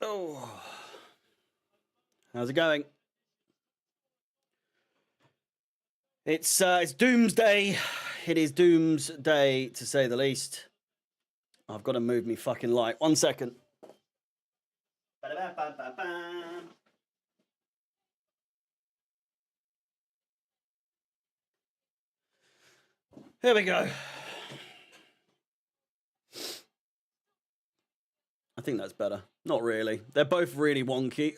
Oh, how's it going? It's doomsday. It is doomsday to say the least. I've got to move me fucking light. 1 second. Here we go. I think that's better. Not really. They're both really wonky.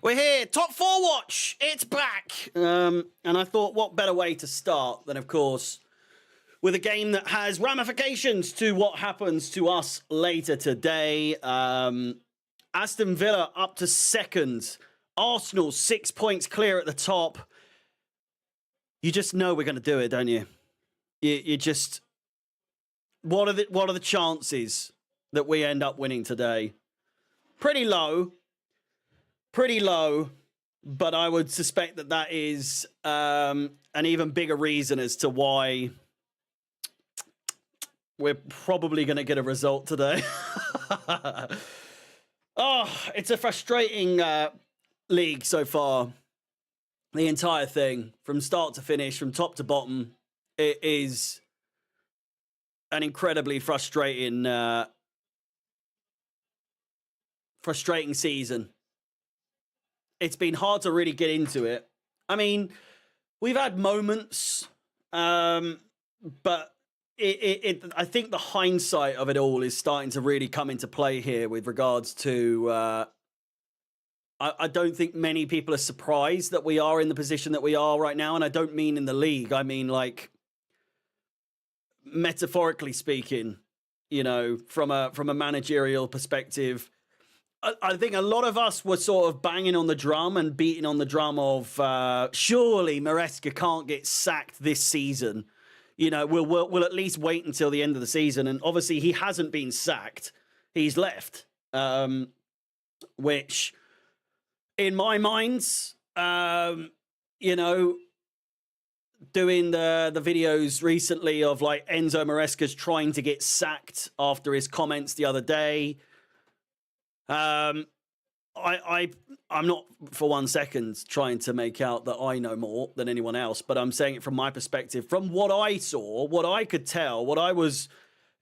We're here. Top 4 watch. It's back. And I thought, what better way to start than, of course, with a game that has ramifications to what happens to us later today. Aston Villa up to second. Arsenal 6 points clear at the top. You just know we're going to do it, don't you? You just... What are the chances that we end up winning today? Pretty low. Pretty low. But I would suspect that that is an even bigger reason as to why we're probably going to get a result today. Oh, it's a frustrating league so far. The entire thing, from start to finish, from top to bottom, it is an incredibly frustrating season. It's been hard to really get into it. I mean, we've had moments, but I think the hindsight of it all is starting to really come into play here with regards to... I don't think many people are surprised that we are in the position that we are right now, and I don't mean in the league. I mean, like, metaphorically speaking, you know, from a managerial perspective. I think a lot of us were sort of banging on the drum and beating on the drum of surely Maresca can't get sacked this season. You know, we'll at least wait until the end of the season. And obviously he hasn't been sacked. He's left, which in my mind, you know, doing the videos recently of like Enzo Maresca's trying to get sacked after his comments the other day. I'm not for 1 second trying to make out that I know more than anyone else, but I'm saying it from my perspective, from what I saw, what I could tell, what I was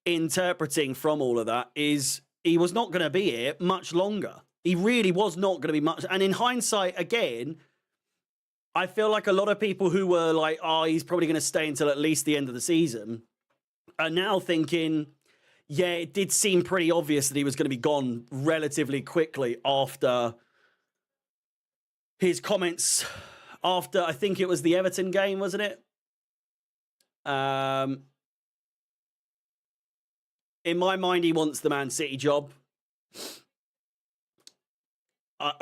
interpreting from all of that is he was not going to be here much longer. He really was not going to be much. And in hindsight, again, I feel like a lot of people who were like, oh, he's probably going to stay until at least the end of the season are now thinking, yeah, it did seem pretty obvious that he was going to be gone relatively quickly after his comments after, I think it was the Everton game, wasn't it? In my mind, he wants the Man City job.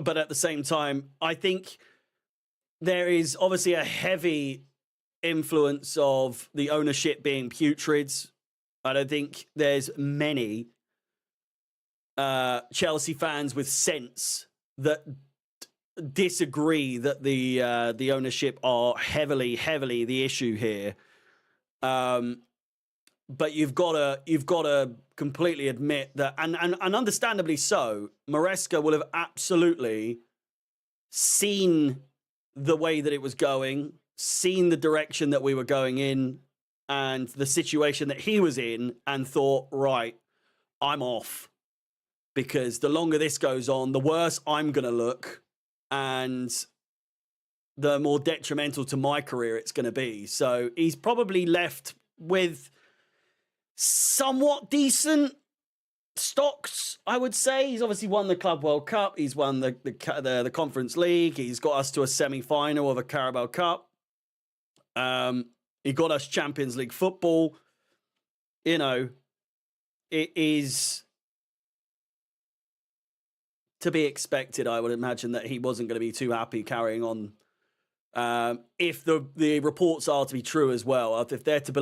But at the same time, I think there is obviously a heavy influence of the ownership being putrid. I don't think there's many Chelsea fans with sense that disagree that the ownership are heavily the issue here. But you've got to completely admit that, and understandably so, Maresca will have absolutely seen the way that it was going, seen the direction that we were going in, and the situation that he was in, and thought, right, I'm off. Because the longer this goes on, the worse I'm going to look, and the more detrimental to my career it's going to be. So he's probably left with somewhat decent stocks, I would say. He's obviously won the Club World Cup. He's won the Conference League. He's got us to a semi-final of a Carabao Cup. He got us Champions League football. You know, it is to be expected, I would imagine, that he wasn't going to be too happy carrying on. If the reports are to be true as well, if they're to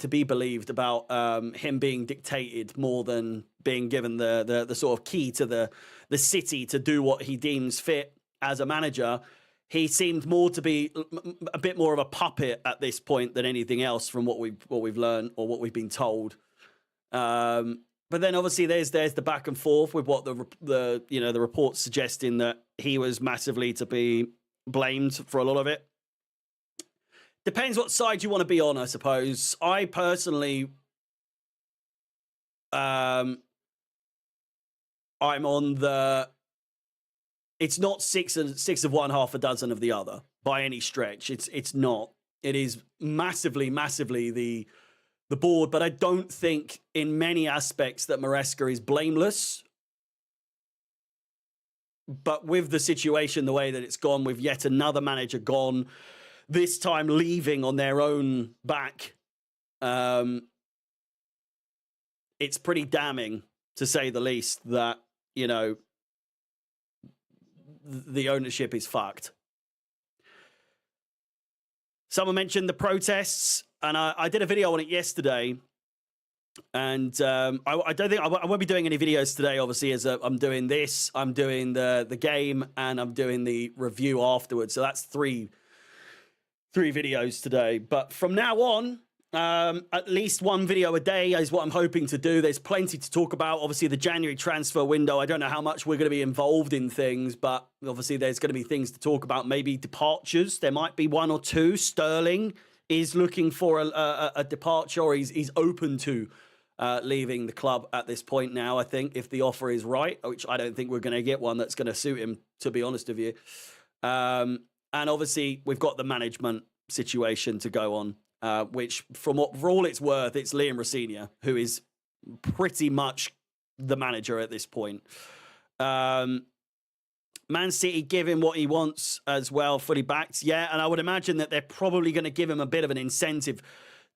be believed about him being dictated more than being given the sort of key to the city to do what he deems fit as a manager, he seemed more to be a bit more of a puppet at this point than anything else from what we've learned or what we've been told. But but then obviously there's the back and forth with what the reports suggesting that he was massively to be blamed for a lot of it. Depends what side you want to be on, I suppose. I personally, I'm on the. It's not six of one, half a dozen of the other by any stretch. It's not. It is massively the board, but I don't think in many aspects that Maresca is blameless. But with the situation the way that it's gone, with yet another manager gone, this time leaving on their own back, it's pretty damning, to say the least, that, you know, the ownership is fucked. Someone mentioned the protests, and I did a video on it yesterday. And I don't think I won't be doing any videos today. Obviously, as I'm doing this, I'm doing the game, and I'm doing the review afterwards. So that's three videos today. But from now on, at least one video a day is what I'm hoping to do. There's plenty to talk about. Obviously, the January transfer window. I don't know how much we're going to be involved in things, but obviously there's going to be things to talk about. Maybe departures. There might be one or two. Sterling is looking for a departure, or he's open to leaving the club at this point now, I think, if the offer is right, which I don't think we're going to get one that's going to suit him, to be honest with you. And obviously, we've got the management situation to go on, which, for all it's worth, it's Liam Rosenior, who is pretty much the manager at this point. Man City give him what he wants as well, fully backed. Yeah, and I would imagine that they're probably going to give him a bit of an incentive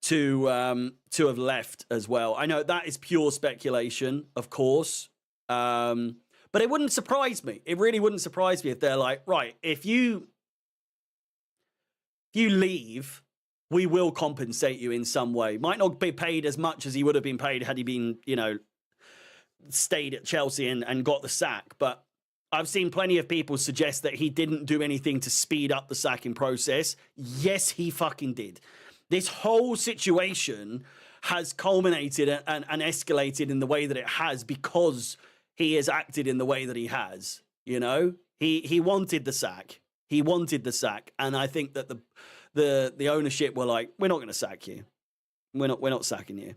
to have left as well. I know that is pure speculation, of course, but it wouldn't surprise me. It really wouldn't surprise me if they're like, right, if you leave, we will compensate you in some way. Might not be paid as much as he would have been paid had he been, you know, stayed at Chelsea and got the sack, but I've seen plenty of people suggest that he didn't do anything to speed up the sacking process. Yes, he fucking did. This whole situation has culminated and escalated in the way that it has because he has acted in the way that he has. You know, he wanted the sack. He wanted the sack, and I think that the ownership were like, we're not going to sack you. We're not sacking you.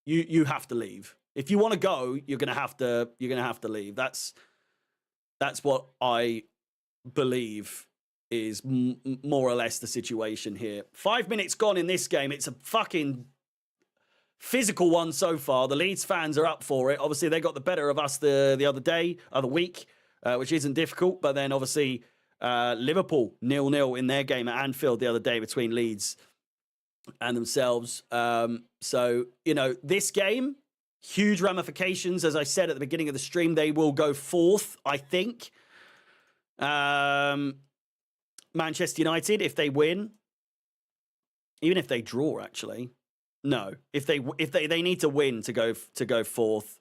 You have to leave. If you want to go, you're going to have to leave. That's what I believe is more or less the situation here. 5 minutes gone in this game. It's a fucking physical one so far. The Leeds fans are up for it. Obviously, they got the better of us the other week, which isn't difficult. But then, obviously, Liverpool 0-0 in their game at Anfield the other day between Leeds and themselves. So, you know, this game, huge ramifications. As I said at the beginning of the stream, they will go fourth, I think. Manchester United, if they win, even if they draw, actually, no, if they need to win to go fourth.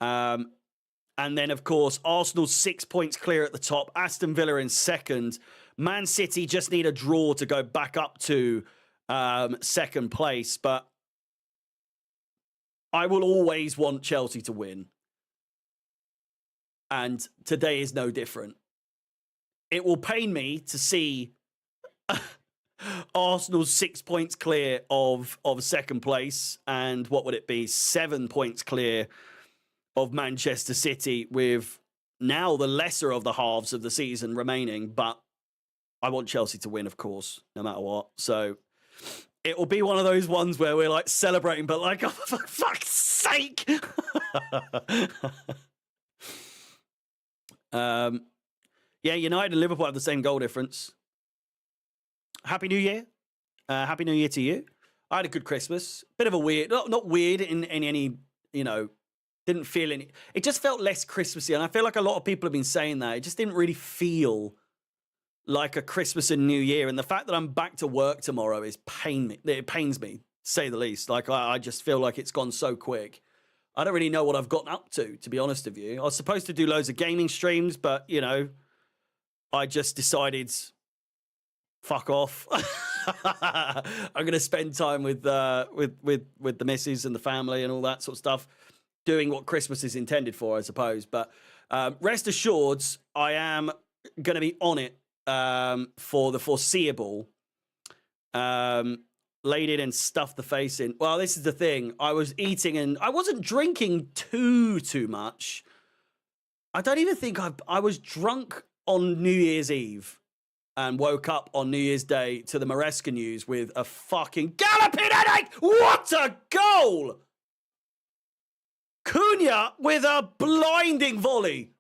And then, of course, Arsenal 6 points clear at the top. Aston Villa in second. Man City just need a draw to go back up to second place. But I will always want Chelsea to win. And today is no different. It will pain me to see Arsenal 6 points clear of second place. And what would it be? 7 points clear of Manchester City, with now the lesser of the halves of the season remaining. But I want Chelsea to win, of course, no matter what. So it will be one of those ones where we're like celebrating, but like, oh, for fuck's sake. Yeah, United and Liverpool have the same goal difference. Happy New Year. Happy New Year to you. I had a good Christmas. Bit of a weird, not weird in any, you know, didn't feel any. It just felt less Christmassy. And I feel like a lot of people have been saying that. It just didn't really feel like a Christmas and New Year. And the fact that I'm back to work tomorrow is it pains me, to say the least. Like, I just feel like it's gone so quick. I don't really know what I've gotten up to be honest with you. I was supposed to do loads of gaming streams, but, you know, I just decided, fuck off. I'm going to spend time with the missus and the family and all that sort of stuff. doing what Christmas is intended for, I suppose. But rest assured, I am going to be on it for the foreseeable. Laid in and stuffed the face in. Well, this is the thing. I was eating and I wasn't drinking too much. I don't even think I was drunk on New Year's Eve and woke up on New Year's Day to the Maresca news with a fucking galloping headache. What a goal! Cunha with a blinding volley.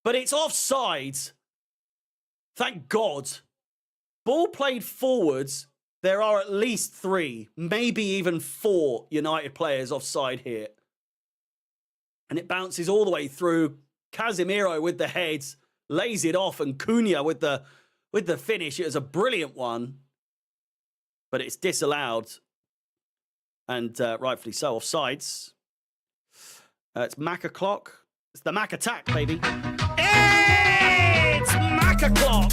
But it's offside. Thank God. Ball played forwards. There are at least 3, maybe even 4 United players offside here. And it bounces all the way through. Casemiro with the head, lays it off, and Cunha with the finish. It was a brilliant one, but it's disallowed. And rightfully so, offsides. It's Mac o'clock. It's the Mac attack, baby. It's Mac o'clock.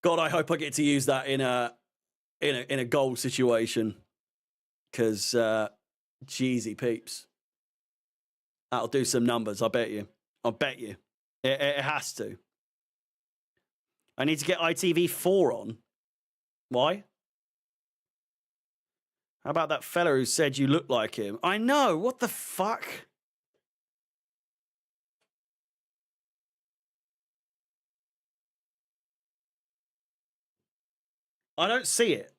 God, I hope I get to use that in a goal situation, because jeezy peeps, that'll do some numbers. I bet you. It has to. I need to get ITV4 on. Why? How about that fella who said you look like him? I know. What the fuck? I don't see it.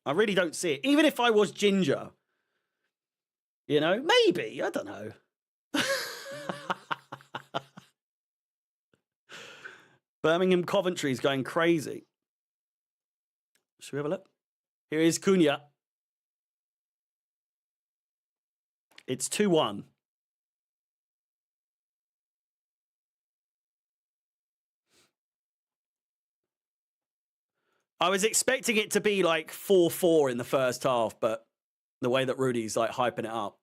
I really don't see it. Even if I was ginger, maybe. I don't know. Birmingham Coventry's going crazy. Should we have a look? Here is Cunha. It's 2-1. I was expecting it to be like 4-4 in the first half, but the way that Rudy's like hyping it up.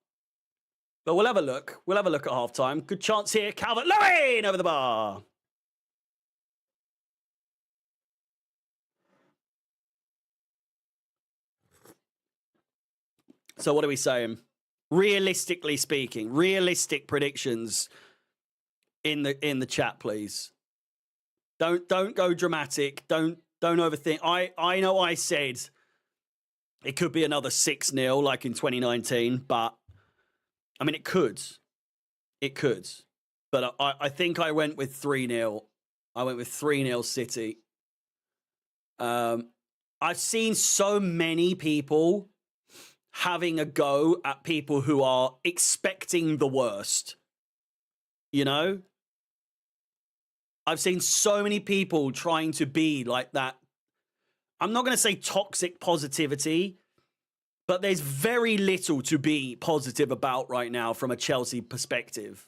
But we'll have a look. We'll have a look at halftime. Good chance here. Calvert-Lewin over the bar. So what are we saying? Realistically speaking, realistic predictions in the chat, please. Don't go dramatic. Don't overthink. I know I said it could be another 6-0 like in 2019, but I mean, it could. It could. But I think I went with 3-0. I went with 3-0 City. I've seen so many people having a go at people who are expecting the worst. I've seen so many people trying to be like that. I'm not going to say toxic positivity, but there's very little to be positive about right now from a Chelsea perspective.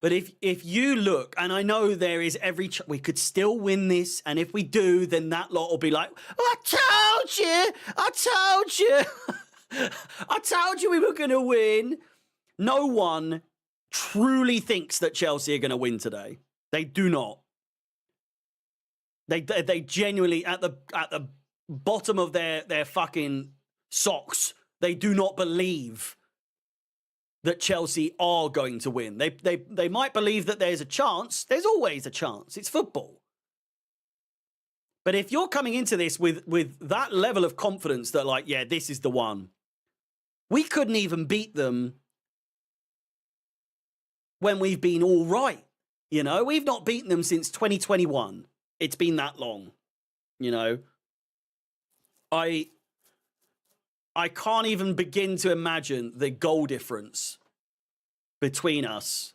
But if you look, and I know there is we could still win this, and if we do, then that lot will be like, I told you, I told you we were going to win. No one truly thinks that Chelsea are going to win today. They do not. They genuinely, at the bottom of their fucking socks, they do not believe that Chelsea are going to win. They might believe that there's a chance. There's always a chance. It's football. But if you're coming into this with that level of confidence that, like, yeah, this is the one, we couldn't even beat them when we've been all right. We've not beaten them since 2021. It's been that long. I can't even begin to imagine the goal difference between us.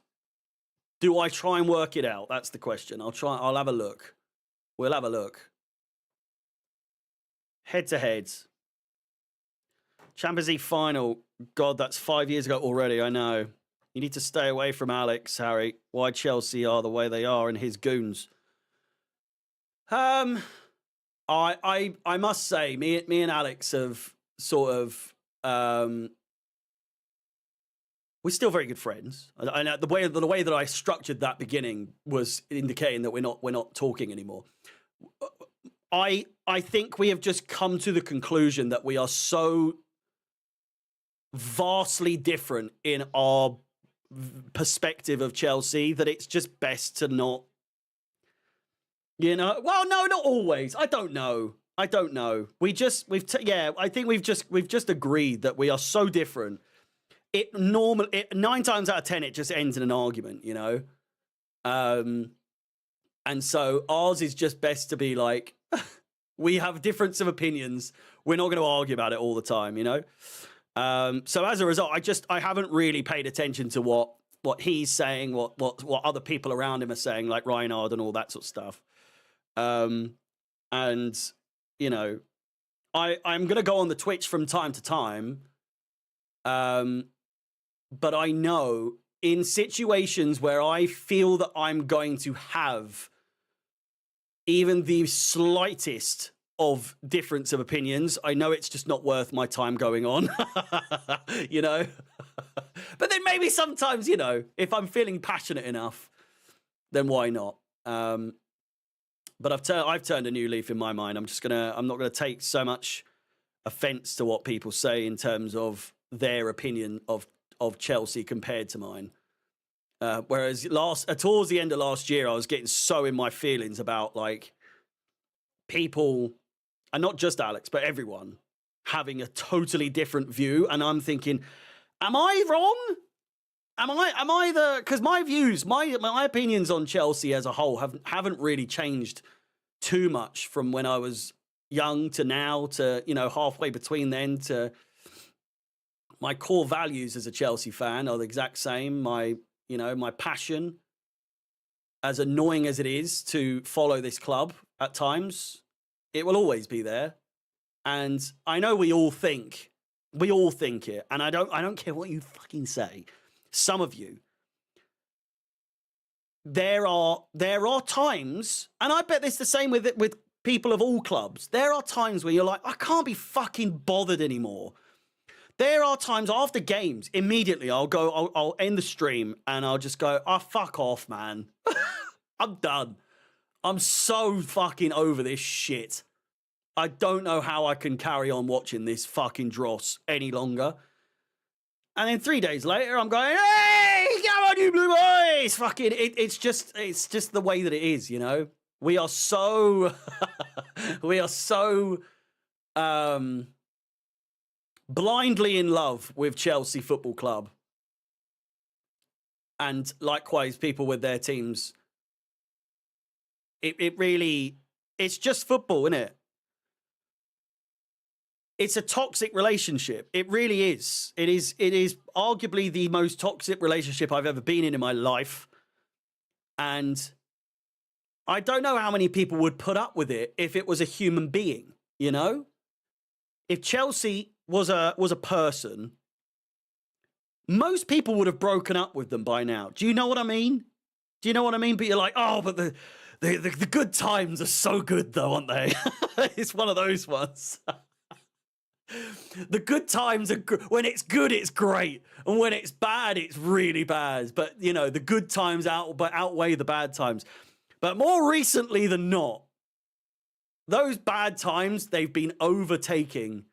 Do I try and work it out? That's the question. I'll have a look. We'll have a look. Head to head. Champions League final. God, that's 5 years ago already. I know. You need to stay away from Alex, Harry. Why Chelsea are the way they are and his goons. I must say, me and Alex have sort of we're still very good friends. And the way that I structured that beginning was indicating that we're not talking anymore. I think we have just come to the conclusion that we are so vastly different in our perspective of Chelsea that it's just best to not, you know. Well, no, not always. I don't know. I think we've just agreed that we are so different. 9 times out of 10 it just ends in an argument, you know. And so ours is just best to be like, we have difference of opinions. We're not going to argue about it all the time, you know. So as a result, I haven't really paid attention to what he's saying, what other people around him are saying, like Reinhard and all that sort of stuff. And you know, I'm going to go on the Twitch from time to time. But I know in situations where I feel that I'm going to have even the slightest of difference of opinions, I know it's just not worth my time going on, you know. But then maybe sometimes, you know, if I'm feeling passionate enough, then why not? But I've turned a new leaf in my mind. I'm not gonna take so much offense to what people say in terms of their opinion of Chelsea compared to mine. Whereas towards the end of last year, I was getting so in my feelings about like people, and not just Alex, but everyone having a totally different view. And I'm thinking, am I wrong? Am I because my views, my opinions on Chelsea as a whole haven't really changed too much from when I was young to now to, you know, halfway between then to my core values as a Chelsea fan are the exact same. My passion, as annoying as it is to follow this club at times, it will always be there. And I know we all think it, and I don't care what you fucking say. Some of you, there are times, and I bet it's the same with people of all clubs. There are times where you're like, I can't be fucking bothered anymore. There are times after games, immediately I'll end the stream and I'll just go, oh, fuck off, man. I'm done. I'm so fucking over this shit. I don't know how I can carry on watching this fucking dross any longer. And then 3 days later, I'm going, hey, come on, you blue boys! Fucking, it's just the way that it is, you know. We are so blindly in love with Chelsea Football Club, and likewise, people with their teams. It's just football, isn't it? It's a toxic relationship. It really is. It is arguably the most toxic relationship I've ever been in my life. And I don't know how many people would put up with it if it was a human being, you know? If Chelsea was a person, most people would have broken up with them by now. Do you know what I mean? But you're like, oh, but the good times are so good though, aren't they? It's one of those ones. The good times are when it's good, it's great, and when it's bad, it's really bad. But you know, the good times outweigh the bad times. But more recently than not, those bad times, they've been overtaking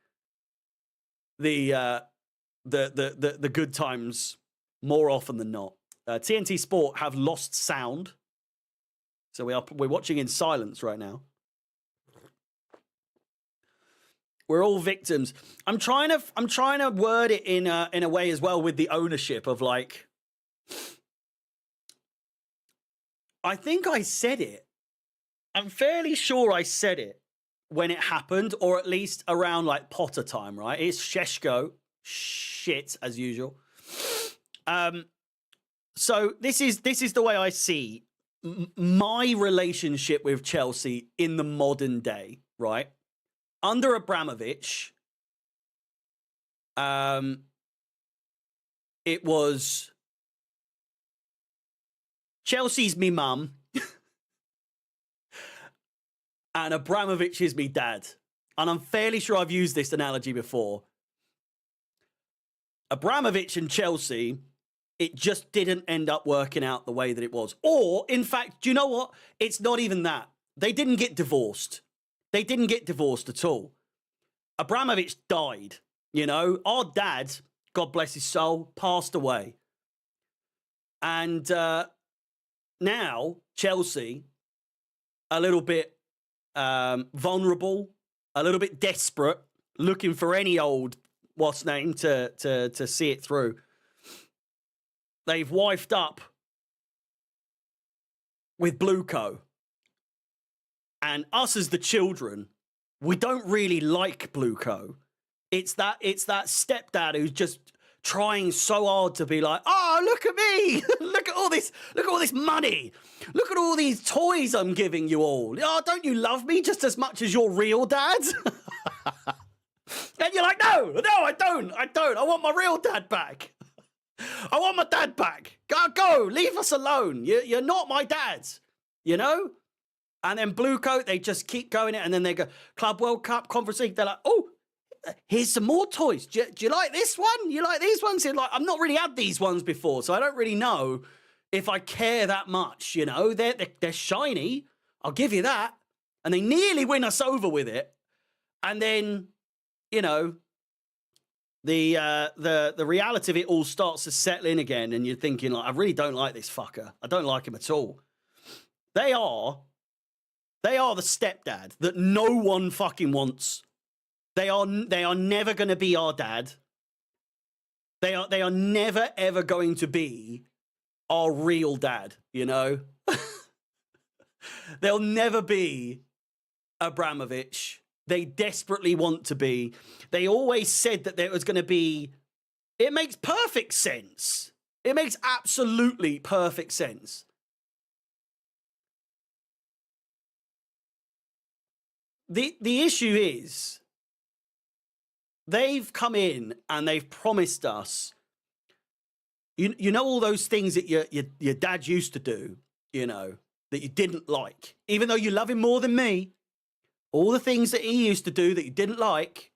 the good times more often than not. TNT Sport have lost sound, so we're watching in silence right now. We're all victims. I'm trying to word it in a way as well with the ownership of like, I think I said it. I'm fairly sure I said it when it happened, or at least around like Potter time, right? It's Sheshko. Shit, as usual. So this is the way I see my relationship with Chelsea in the modern day, right? Under Abramovich, it was Chelsea's me mum and Abramovich is me dad. And I'm fairly sure I've used this analogy before. Abramovich and Chelsea, it just didn't end up working out the way that it was. Or, in fact, do you know what? It's not even that. They didn't get divorced. They didn't get divorced at all. Abramovich died, you know. Our dad, God bless his soul, passed away. And now Chelsea, a little bit vulnerable, a little bit desperate, looking for any old what's name to see it through. They've wifed up with Blueco. And us as the children, we don't really like Blueco. It's that stepdad who's just trying so hard to be like, oh, look at me. look at all this money. Look at all these toys I'm giving you all. Oh, don't you love me just as much as your real dad? And you're like, no, I don't. I want my real dad back. I want my dad back. Go, leave us alone. You're not my dad, you know? And then Bluecoat, they just keep going it, and then they go, Club World Cup, Conference League, they're like, oh, here's some more toys. Do you like this one? You like these ones? They're like, I've not really had these ones before, so I don't really know if I care that much, you know? They're shiny, I'll give you that. And they nearly win us over with it. And then, you know, the reality of it all starts to settle in again, and you're thinking, like, I really don't like this fucker. I don't like him at all. They are the stepdad that no one fucking wants. They are never going to be our dad. They are never ever going to be our real dad, you know? They'll never be Abramovich. They desperately want to be. They always said that there was going to be. It makes perfect sense. It makes absolutely perfect sense. The issue is, they've come in and they've promised us, you know, all those things that your dad used to do, you know, that you didn't like, even though you love him more than me, all the things that he used to do that you didn't like,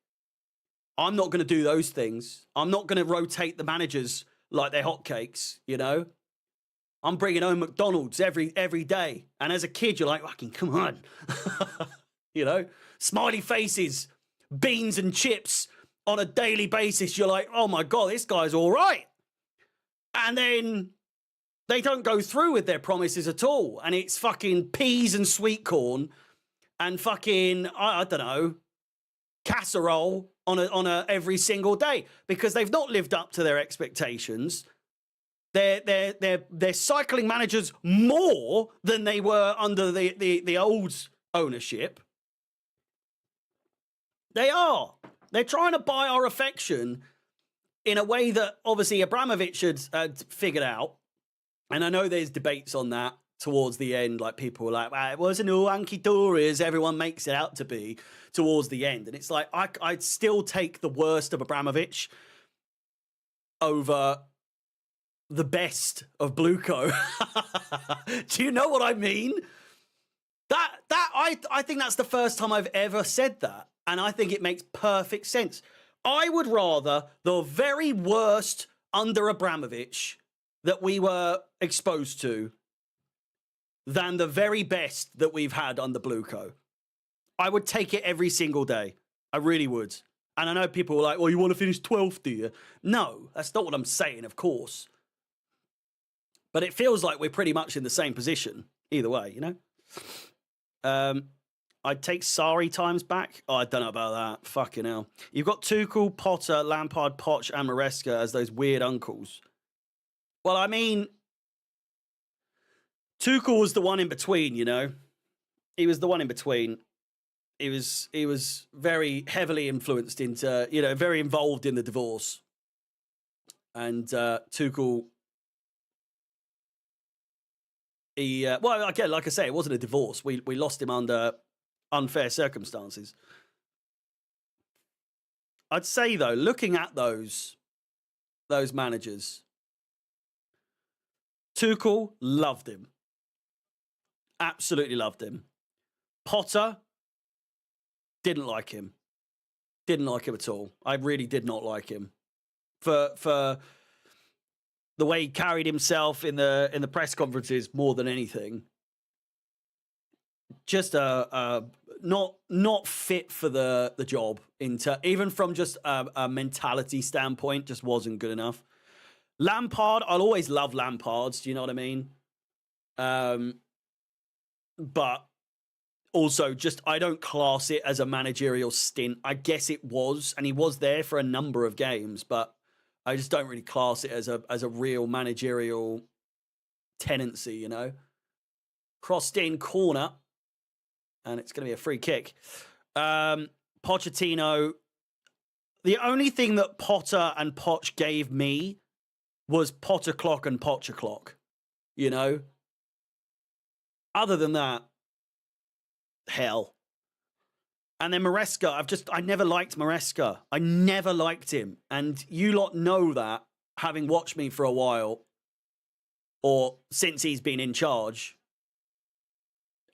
I'm not going to do those things. I'm not going to rotate the managers like they're hotcakes, you know. I'm bringing home McDonald's every day. And as a kid, you're like, fucking come on. You know, smiley faces, beans and chips on a daily basis. You're like, oh my God, this guy's all right. And then they don't go through with their promises at all. And it's fucking peas and sweet corn and fucking, I don't know, casserole on a every single day, because they've not lived up to their expectations. They're cycling managers more than they were under the old ownership. They are. They're trying to buy our affection in a way that obviously Abramovich had figured out. And I know there's debates on that towards the end. Like, people were like, well, it wasn't all hunky-dory as everyone makes it out to be towards the end. And it's like, I'd still take the worst of Abramovich over the best of Blueco. Do you know what I mean? I think that's the first time I've ever said that. And I think it makes perfect sense. I would rather the very worst under Abramovich that we were exposed to than the very best that we've had under Blueco. I would take it every single day. I really would. And I know people are like, well, you want to finish 12th, do you? No, that's not what I'm saying, of course. But it feels like we're pretty much in the same position either way, you know? I'd take Sarri times back. Oh, I don't know about that. Fucking hell. You've got Tuchel, Potter, Lampard, Poch, and Maresca as those weird uncles. Well, I mean, Tuchel was the one in between, you know? He was the one in between. He was very heavily influenced into, you know, very involved in the divorce. And Tuchel, well, again, like I say, it wasn't a divorce. We lost him under unfair circumstances. I'd say, though, looking at those managers, Tuchel loved him. Absolutely loved him. Potter didn't like him. Didn't like him at all. I really did not like him. For the way he carried himself in the press conferences more than anything. Just a not fit for the job. Even from just a mentality standpoint, just wasn't good enough. Lampard, I'll always love Lampards. Do you know what I mean? But also, just I don't class it as a managerial stint. I guess it was, and he was there for a number of games, but I just don't really class it as a real managerial tenancy. You know, crossed in corner, and it's going to be a free kick. Pochettino. The only thing that Potter and Poch gave me was Potter clock and Pocher clock. You know. Other than that, hell. And then Maresca, I never liked Maresca. I never liked him. And you lot know that, having watched me for a while, or since he's been in charge.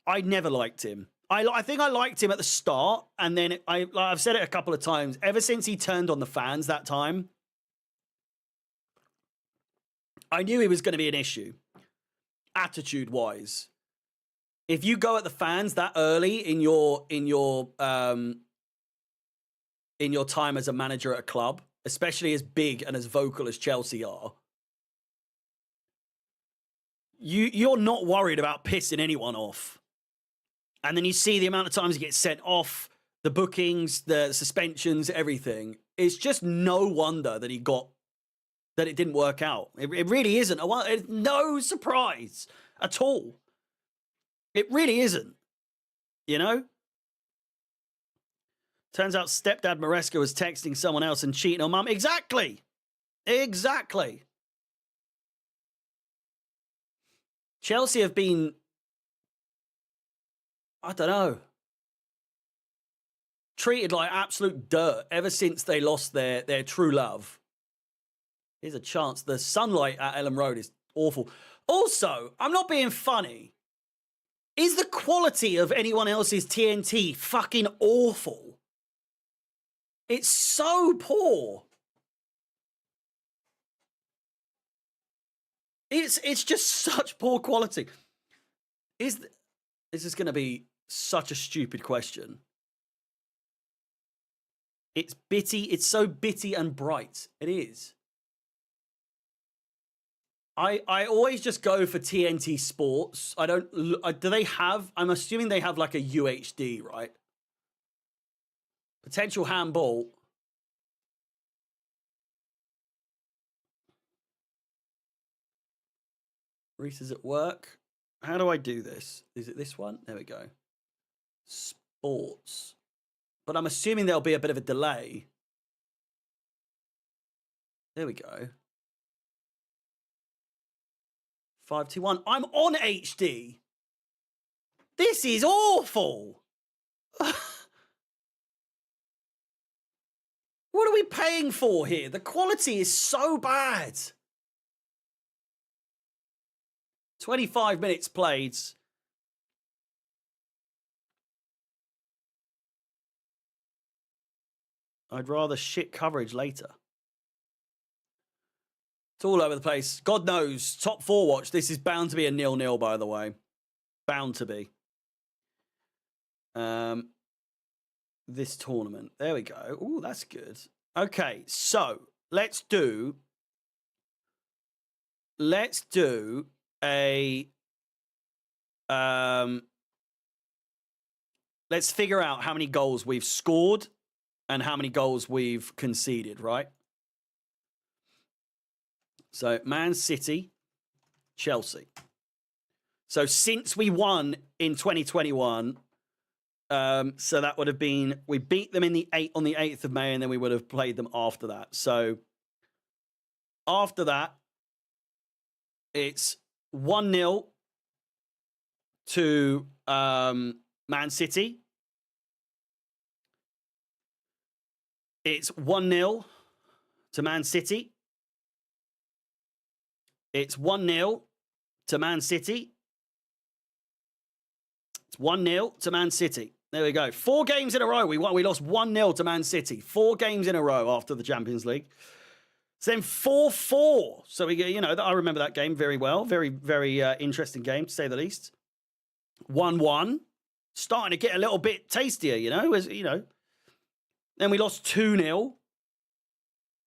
I never liked him. I think I liked him at the start, and then I've said it a couple of times. Ever since he turned on the fans that time, I knew he was going to be an issue, attitude-wise. If you go at the fans that early in your time as a manager at a club, especially as big and as vocal as Chelsea are, you're not worried about pissing anyone off. And then you see the amount of times he gets sent off, the bookings, the suspensions, everything. It's just no wonder that it didn't work out. It really isn't. It's no surprise at all. It really isn't, you know? Turns out stepdad Maresca was texting someone else and cheating on mum. Exactly. Exactly. Chelsea have been, I don't know, treated like absolute dirt ever since they lost their true love. Here's a chance. The sunlight at Ellen Road is awful. Also, I'm not being funny. Is the quality of anyone else's TNT fucking awful? It's so poor. It's just such poor quality. This is going to be such a stupid question. It's bitty. It's so bitty and bright. It is. I always just go for TNT Sports. I don't. Do they have? I'm assuming they have like a UHD, right? Potential handball. Reese is at work. How do I do this? Is it this one? There we go. Sports. But I'm assuming there'll be a bit of a delay. There we go. 521. I'm on HD. This is awful. What are we paying for here? The quality is so bad. 25 minutes played. I'd rather shit coverage later. It's all over the place. God knows. Top 4 watch. This is bound to be a 0-0, by the way. Bound to be. This tournament. There we go. Oh, that's good. Okay, so let's do a let's figure out how many goals we've scored and how many goals we've conceded, right? So Man City, Chelsea. So since we won in 2021, so that would have been, we beat them on the 8th of May, and then we would have played them after that. So after that, it's 1-0 to Man City. It's 1-0 to Man City. It's 1-0 to Man City. It's 1-0 to Man City. There we go. 4 games in a row. We lost 1-0 to Man City. 4 games in a row after the Champions League. So then 4-4. So we get, I remember that game very well. Very, very interesting game, to say the least. 1-1. starting to get a little bit tastier, you know, as you know. Then we lost 2-0.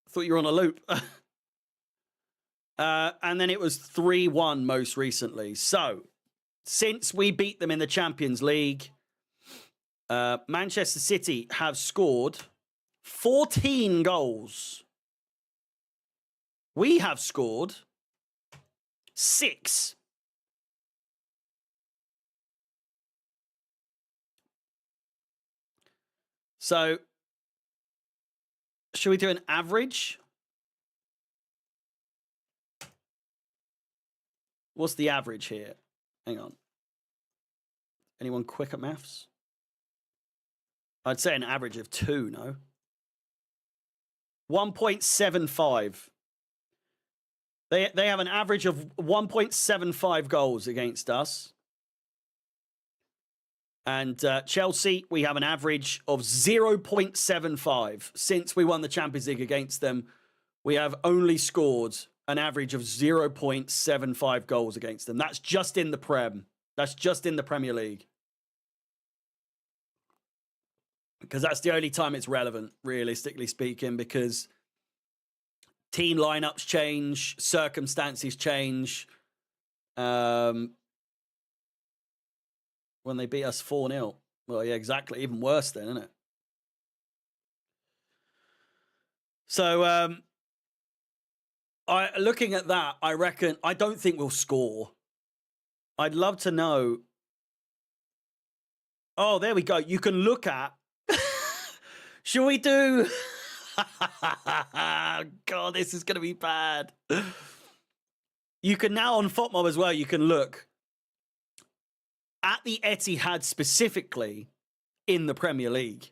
Thought you were on a loop. And then it was 3-1 most recently. So, since we beat them in the Champions League, Manchester City have scored 14 goals. We have scored 6. So, should we do an average? What's the average here? Hang on. Anyone quick at maths? I'd say an average of 2, no? 1.75. They have an average of 1.75 goals against us. And Chelsea, we have an average of 0.75. Since we won the Champions League against them, we have only scored an average of 0.75 goals against them. That's just in the Prem. That's just in the Premier League. Because that's the only time it's relevant, realistically speaking, because team lineups change, circumstances change. When they beat us 4-0. Well, yeah, exactly. Even worse then, isn't it? So, looking at that, I don't think we'll score. I'd love to know. Oh, there we go. You can look at. Should we do? God, this is going to be bad. You can now on FOTMob as well. You can look at the Etihad specifically in the Premier League.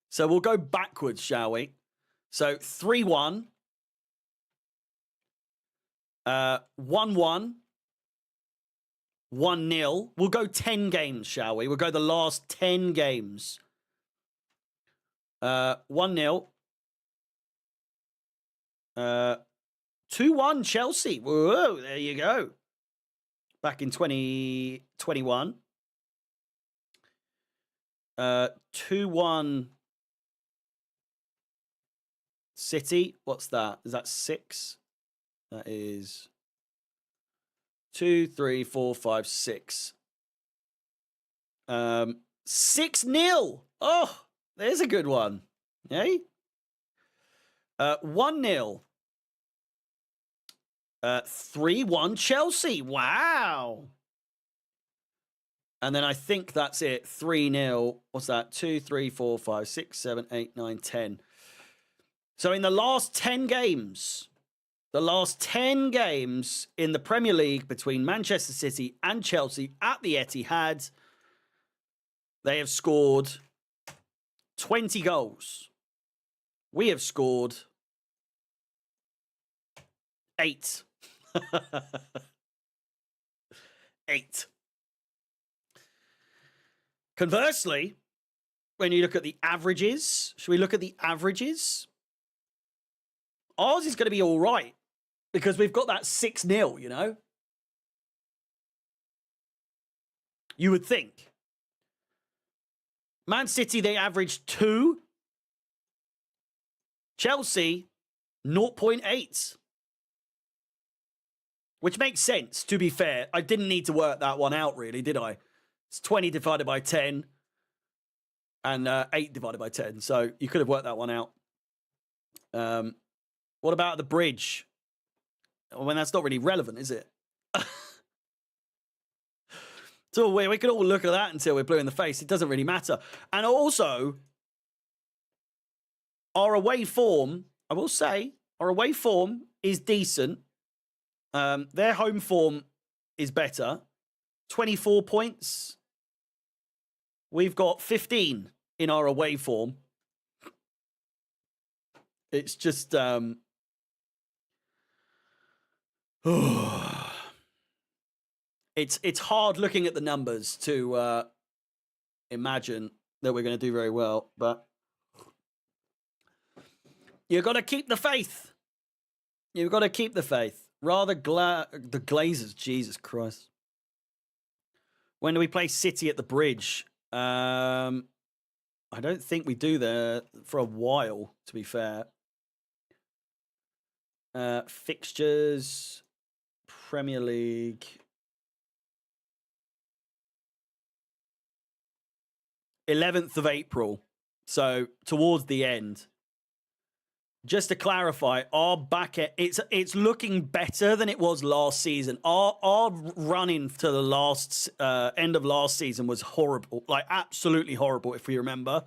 So we'll go backwards, shall we? So 3-1. 1-1. 1-0. We'll go 10 games, shall we? We'll go the last 10 games. 1-0. 2-1 Chelsea. Whoa, there you go. Back in 2021. 2-1 City. What's that? Is that 6? That is 2, 3, 4, 5, 6. 6-0. Oh, there's a good one. Hey? 1-0. 3-1 Chelsea. Wow. And then I think that's it. 3-0. What's that? 2, 3, 4, 5, 6, 7, 8, 9, 10. So in the last 10 games, in the Premier League between Manchester City and Chelsea at the Etihad, they have scored 20 goals. We have scored 8. 8. Conversely, when you look at the averages, should we look at the averages? Ours is going to be all right because we've got that 6-0, you know? You would think. Man City, they averaged 2. Chelsea, 0.8. Which makes sense, to be fair. I didn't need to work that one out, really, did I? It's 20 divided by 10 and 8 divided by 10. So you could have worked that one out. What about the bridge? Well, that's not really relevant, is it? So we can all look at that until we're blue in the face. It doesn't really matter. And also, our away form, I will say, our away form is decent. Their home form is better. 24 points. We've got 15 in our away form. It's just it's hard looking at the numbers to imagine that we're going to do very well, but you've got to keep the faith. You've got to keep the faith. Rather the Glazers, Jesus Christ. When do we play City at the Bridge? I don't think we do there for a while, to be fair. Fixtures, Premier League. (11th of April). So towards the end. Just to clarify, our back end, it's looking better than it was last season. Our run into the last end of last season was horrible, like absolutely horrible. If we remember,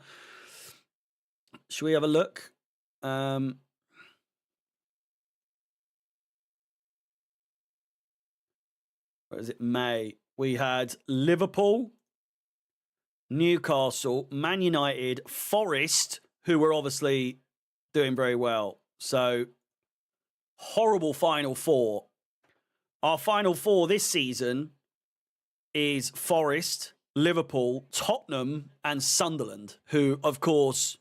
should we have a look? What is it? May. We had Liverpool, Newcastle, Man United, Forest, who were obviously doing very well. So, horrible Final Four. Our Final Four this season is Forest, Liverpool, Tottenham, and Sunderland, who, of course,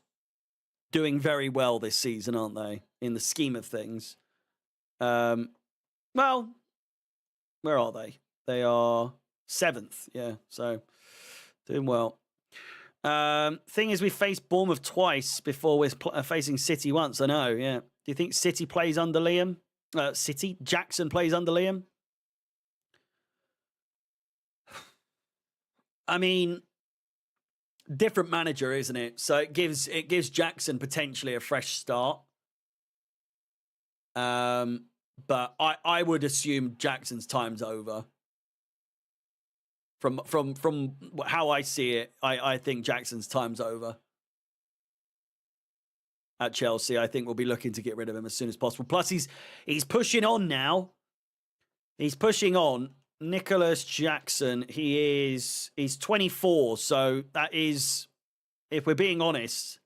doing very well this season, aren't they, in the scheme of things? Well, where are they? They are 7th, yeah, so doing well. Thing is, we faced Bournemouth twice before we're facing City once. I know, yeah. Do you think City plays under Liam? Jackson plays under Liam? I mean, different manager, isn't it? So it gives Jackson potentially a fresh start. But I would assume Jackson's time's over. From how I see it, I think Jackson's time's over at Chelsea. I think we'll be looking to get rid of him as soon as possible. Plus, he's pushing on now. He's pushing on. Nicholas Jackson, he's 24, so that is, if we're being honest,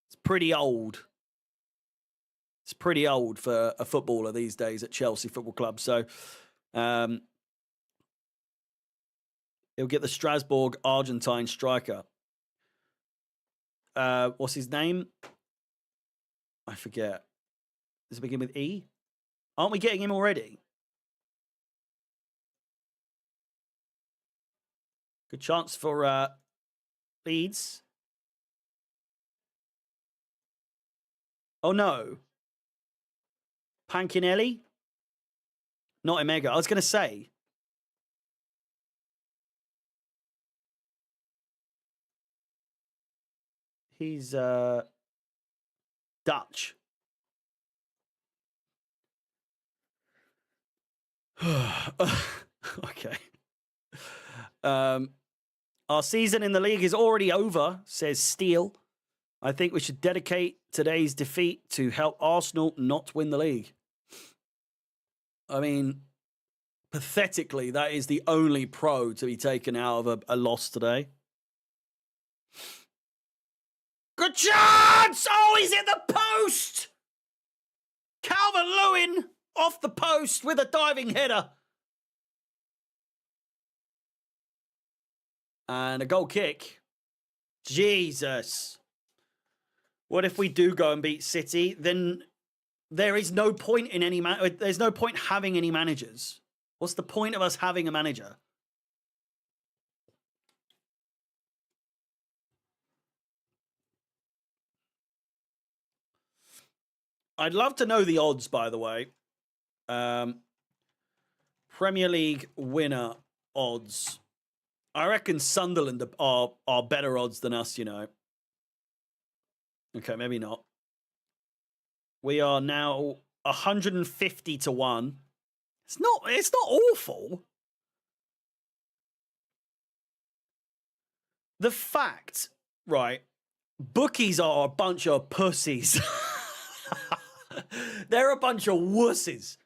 it's pretty old. It's pretty old for a footballer these days at Chelsea Football Club. So, he'll get the Strasbourg Argentine striker. What's his name? I forget. Does it begin with E? Aren't we getting him already? Good chance for Leeds. Oh, no. Pankinelli? Not Emega. I was going to say. He's Dutch. Okay. Our season in the league is already over, says Steele. I think we should dedicate today's defeat to help Arsenal not win the league. I mean, pathetically, that is the only pro to be taken out of a loss today. Good chance! Oh, he's in the post! Calvert-Lewin off the post with a diving header. And a goal kick. Jesus. What if we do go and beat City? Then there is no point in any there's no point having any managers. What's the point of us having a manager? I'd love to know the odds, by the way. Premier League winner odds. I reckon Sunderland are better odds than us, you know. Okay, maybe not. We are now 150 to 1. It's not awful. The fact, right, bookies are a bunch of pussies. They're a bunch of wusses.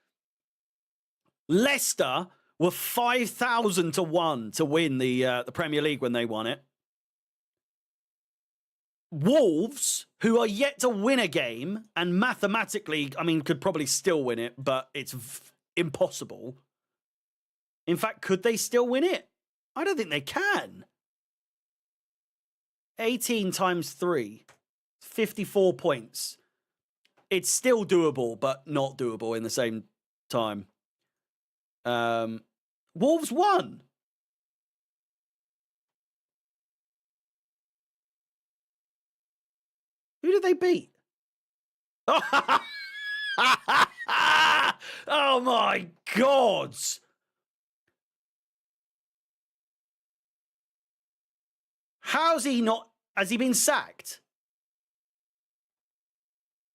Leicester were 5,000 to 1 to win the Premier League when they won it. Wolves, who are yet to win a game, and mathematically, I mean, could probably still win it, but it's impossible. In fact, could they still win it? I don't think they can. 18 times 3, 54 points. It's still doable, but not doable in the same time. Wolves won. Who did they beat? Oh my God! How's he not? Has he been sacked?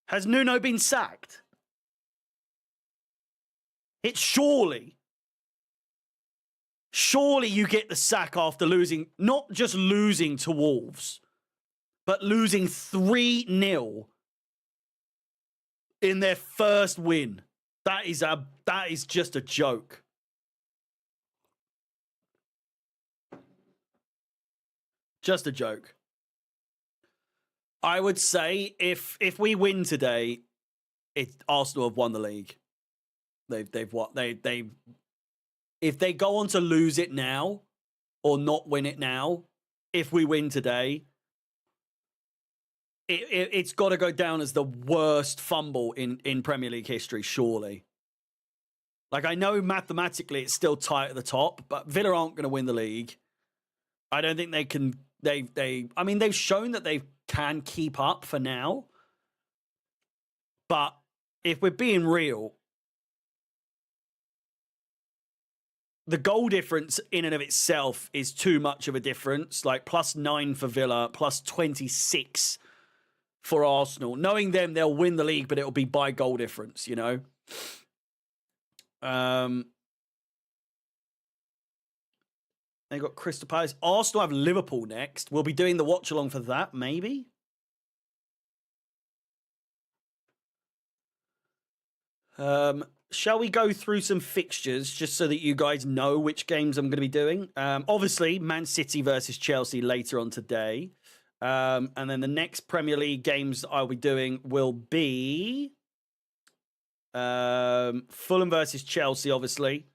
Has Nuno been sacked? It's surely you get the sack after losing, not just losing to Wolves, but losing 3-0 in their first win. That is just a joke. Just a joke. I would say if we win today, Arsenal have won the league. They've what they if they go on to lose it now or not win it now, if we win today, it's got to go down as the worst fumble in Premier League history, surely. Like, I know mathematically it's still tight at the top, but Villa aren't going to win the league. I don't think they can. I mean, they've shown that they can keep up for now. But if we're being real, the goal difference in and of itself is too much of a difference. Like, +9 for Villa, +26 for Arsenal. Knowing them, they'll win the league, but it'll be by goal difference, you know? They got Crystal Palace. Arsenal have Liverpool next. We'll be doing the watch along for that, maybe. Shall we go through some fixtures just so that you guys know which games I'm going to be doing? Obviously, Man City versus Chelsea later on today. And then the next Premier League games I'll be doing will be Fulham versus Chelsea, obviously.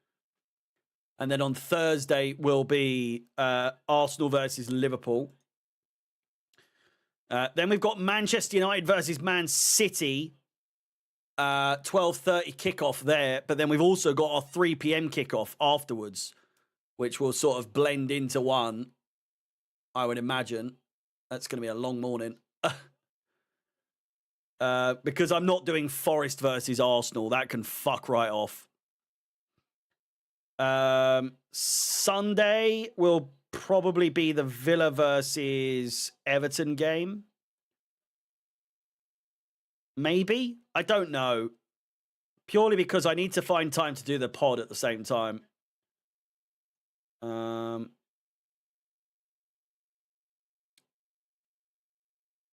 And then on Thursday will be Arsenal versus Liverpool. Then we've got Manchester United versus Man City. 12:30 kickoff there. But then we've also got our 3 p.m. kickoff afterwards, which will sort of blend into one, I would imagine. That's going to be a long morning. Because I'm not doing Forest versus Arsenal. That can fuck right off. Sunday will probably be the Villa versus Everton game. Maybe? I don't know. Purely because I need to find time to do the pod at the same time. And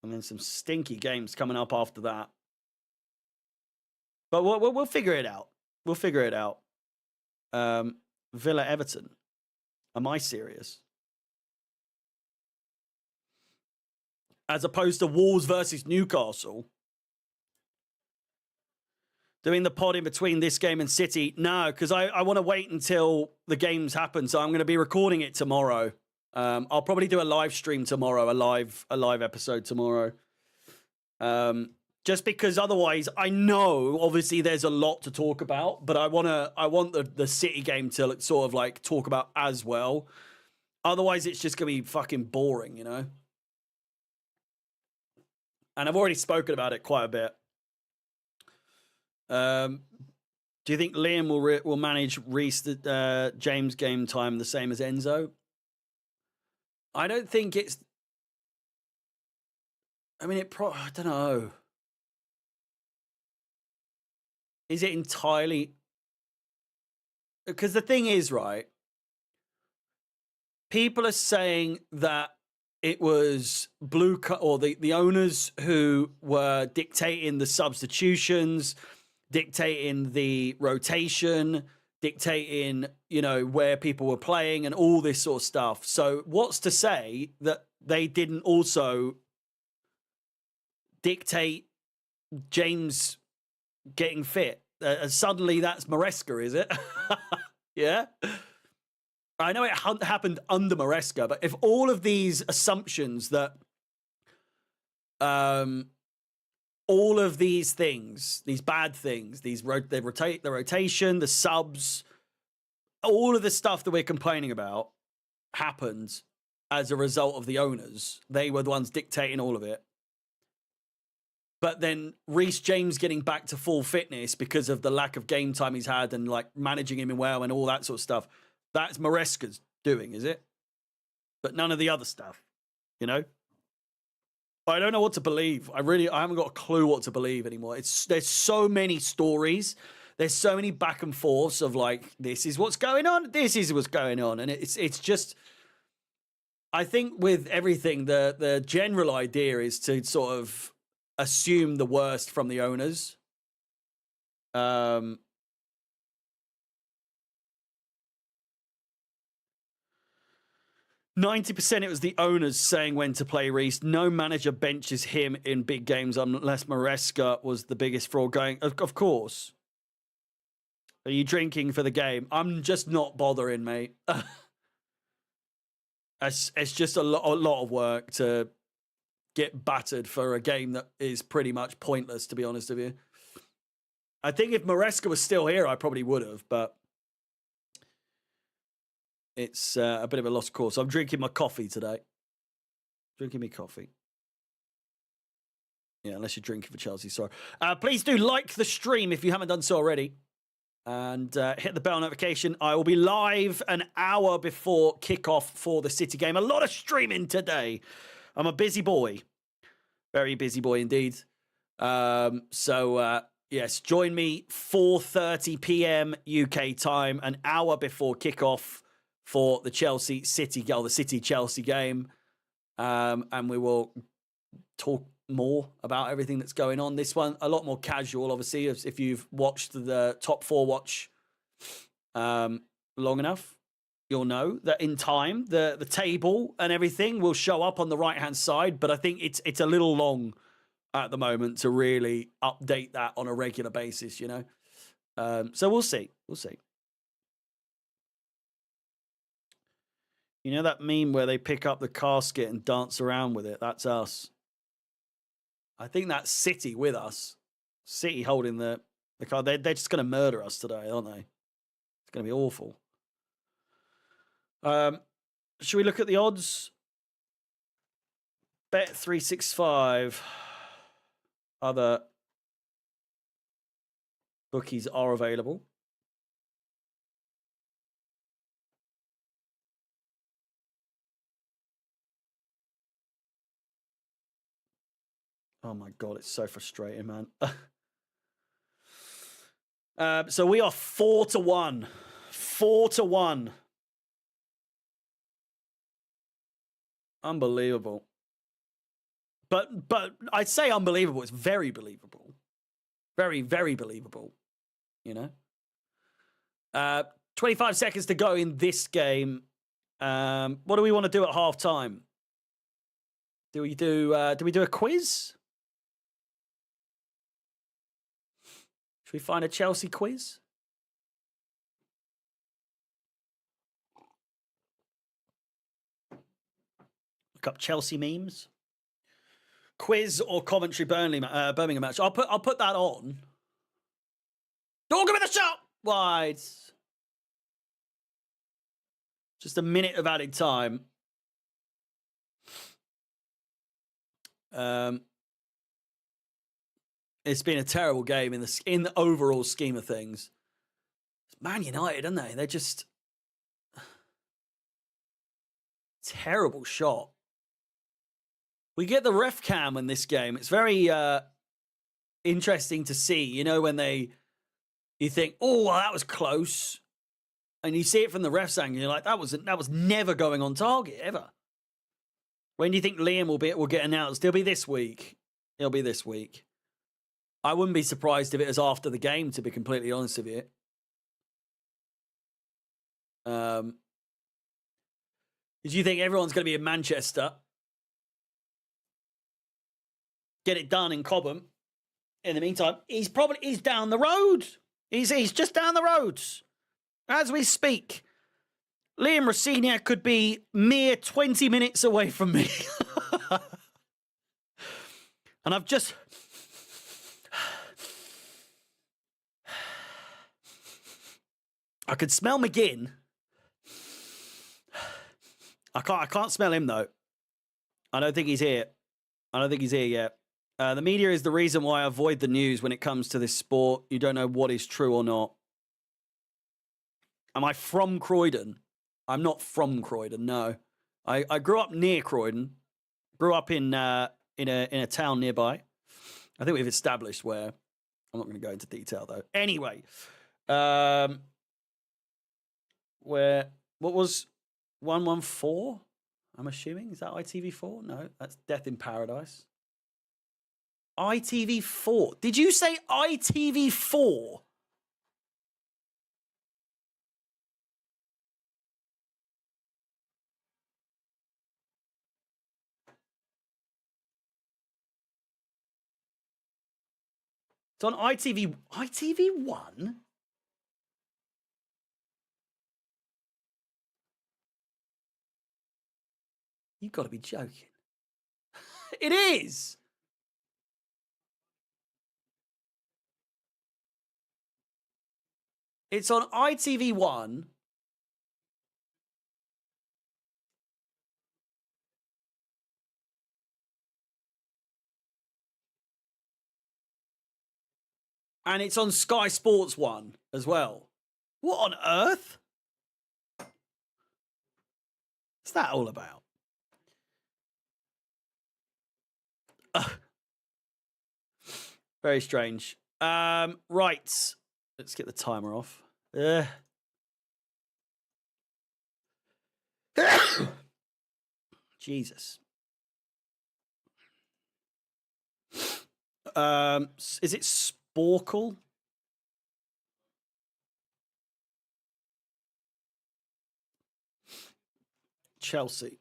then some stinky games coming up after that. But we'll figure it out. We'll figure it out. Villa Everton. Am I serious? As opposed to Wolves versus Newcastle. Doing the pod in between this game and City. No, because I want to wait until the games happen. So I'm going to be recording it tomorrow. I'll probably do a live stream tomorrow, a live episode tomorrow. Just because otherwise, I know obviously there's a lot to talk about, but I want the City game to sort of like talk about as well. Otherwise, it's just gonna be fucking boring, you know. And I've already spoken about it quite a bit. Do you think Liam will manage Reece James game time the same as Enzo? I don't think it's. I mean, I don't know. Is it entirely? Because the thing is, right? People are saying that it was the owners who were dictating the substitutions, dictating the rotation, dictating, you know, where people were playing and all this sort of stuff. So what's to say that they didn't also dictate James getting fit? Suddenly that's Maresca, is it? Yeah? I know it happened under Maresca, but if all of these assumptions that all of these things, these bad things, the rotation, the subs, all of the stuff that we're complaining about happened as a result of the owners. They were the ones dictating all of it. But then Reece James getting back to full fitness because of the lack of game time he's had and like managing him well and all that sort of stuff. That's Maresca's doing, is it? But none of the other stuff, you know? I don't know what to believe. I haven't got a clue what to believe anymore. There's so many stories. There's so many back and forths of like, this is what's going on. This is what's going on. And it's just, I think with everything, the general idea is to sort of assume the worst from the owners. 90% it was the owners saying when to play Reece. No manager benches him in big games unless Maresca was the biggest fraud going. Of course. Are you drinking for the game? I'm just not bothering, mate. It's just a lot of work to get battered for a game that is pretty much pointless, to be honest with you. I think if Maresca was still here, I probably would have, but it's a bit of a lost cause. I'm drinking my coffee today. Drinking me coffee. Yeah, unless you're drinking for Chelsea, sorry. Please do like the stream if you haven't done so already. And hit the bell notification. I will be live an hour before kickoff for the City game. A lot of streaming today. I'm a busy boy. Very busy boy indeed. Yes, join me 4:30 p.m. UK time, an hour before kickoff for the Chelsea City, or the City Chelsea game. And we will talk more about everything that's going on. This one, a lot more casual, obviously, if you've watched the Top 4 watch long enough, you'll know that in time, the table and everything will show up on the right-hand side, but I think it's a little long at the moment to really update that on a regular basis, you know? So we'll see. We'll see. You know that meme where they pick up the casket and dance around with it? That's us. I think that's City with us. City holding the card. They're just going to murder us today, aren't they? It's going to be awful. Should we look at the odds? Bet365. Other bookies are available. Oh my God, it's so frustrating, man. So we are 4-1. 4-1. Unbelievable. But I'd say unbelievable. It's very believable. Very, very believable. You know? 25 seconds to go in this game. What do we want to do at half time? Do we do a quiz? Should we find a Chelsea quiz? Look up Chelsea memes. Quiz or commentary Birmingham match. I'll put that on. Don't give me the shot! Wide. Just a minute of added time. It's been a terrible game in the overall scheme of things. It's Man United, aren't they? They're just terrible shot. We get the ref cam in this game. It's very interesting to see. You know, when you think, oh, well, that was close, and you see it from the ref's angle, you're like, that was never going on target ever. When do you think Liam will get announced? It'll be this week. It'll be this week. I wouldn't be surprised if it was after the game, to be completely honest with you. Did you think everyone's going to be in Manchester? Get it done in Cobham. In the meantime, he's down the road. He's just down the road. As we speak, Liam Rosenior could be mere 20 minutes away from me. And I've just... I could smell McGinn. I can't smell him, though. I don't think he's here. I don't think he's here yet. The media is the reason why I avoid the news when it comes to this sport. You don't know what is true or not. Am I from Croydon? I'm not from Croydon, no. I grew up near Croydon. Grew up in a town nearby. I think we've established where. I'm not going to go into detail though. Anyway, what was 114? I'm assuming, is that ITV4? No, that's Death in Paradise. ITV4. Did you say ITV4? It's on ITV1? You've got to be joking. It is. It's on ITV1. And it's on Sky Sports 1 as well. What on earth? What's that all about? Very strange. Right. Let's get the timer off. Jesus. Is it Sporkle? Chelsea.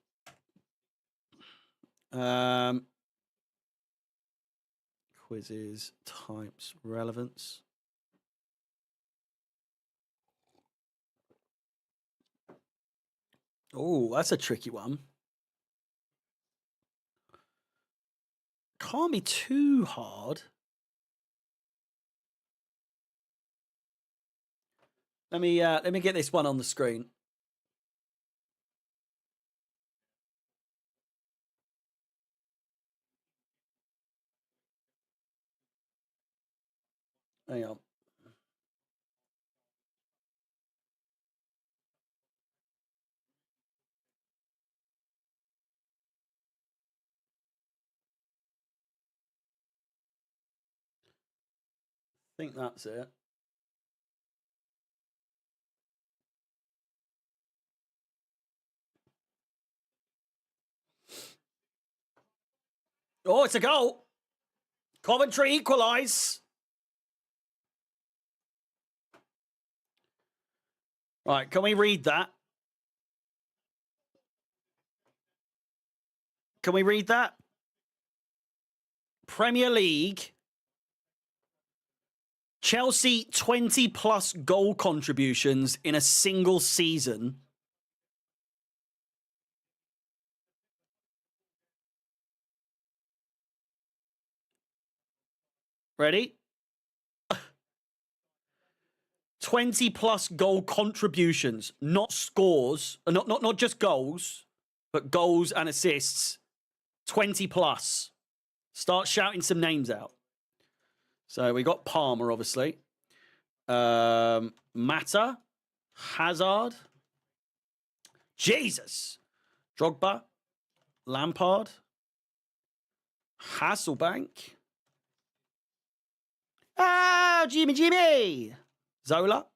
Quizzes, types, relevance. Oh, that's a tricky one. Can't be too hard. Let me get this one on the screen. Hang on. I think that's it. Oh, it's a goal. Coventry equalise. Right, can we read that? Can we read that? Premier League. Chelsea 20 plus goal contributions in a single season. Ready? 20 plus goal contributions, not scores, not just goals, but goals and assists. 20 plus. Start shouting some names out. So we got Palmer, obviously. Mata, Hazard, Jesus, Drogba, Lampard, Hasselbank. Ah, Jimmy. Zola.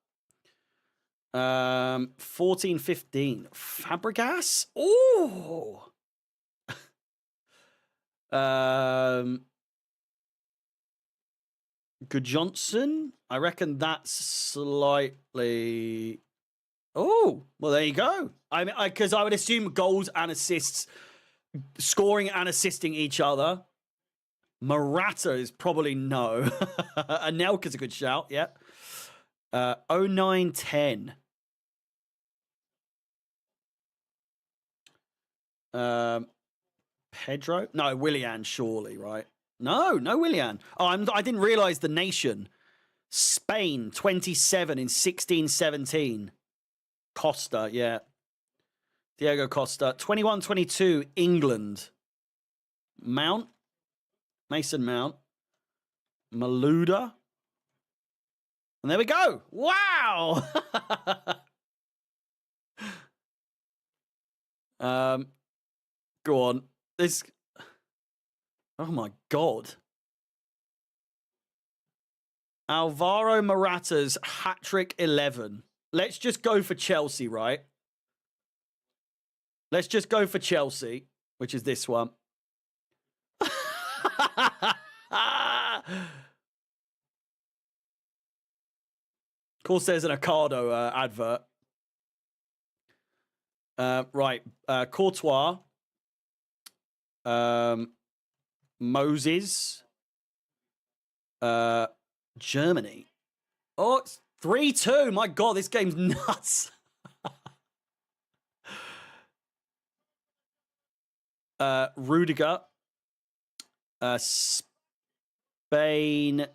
14-15. Fabregas. Oh. Good Johnson. I reckon that's slightly. Oh, well, there you go. Because I would assume goals and assists, scoring and assisting each other. Morata is probably no. Anelka's a good shout, yeah. 09-10. Pedro? No, Willian, surely, right? No Willian. Oh, I didn't realise the nation. Spain, 27 in 16-17. Costa, yeah. Diego Costa. 21-22, England. Mount. Mason Mount. Malouda. And there we go. Wow. Go on. This. Oh my God. Alvaro Morata's hat-trick 11. Let's just go for Chelsea, right? Let's just go for Chelsea, which is this one. Of course, there's an Ocado advert. Right. Courtois. Moses. Germany. Oh, it's 3-2. My God, this game's nuts. Rudiger. Spain.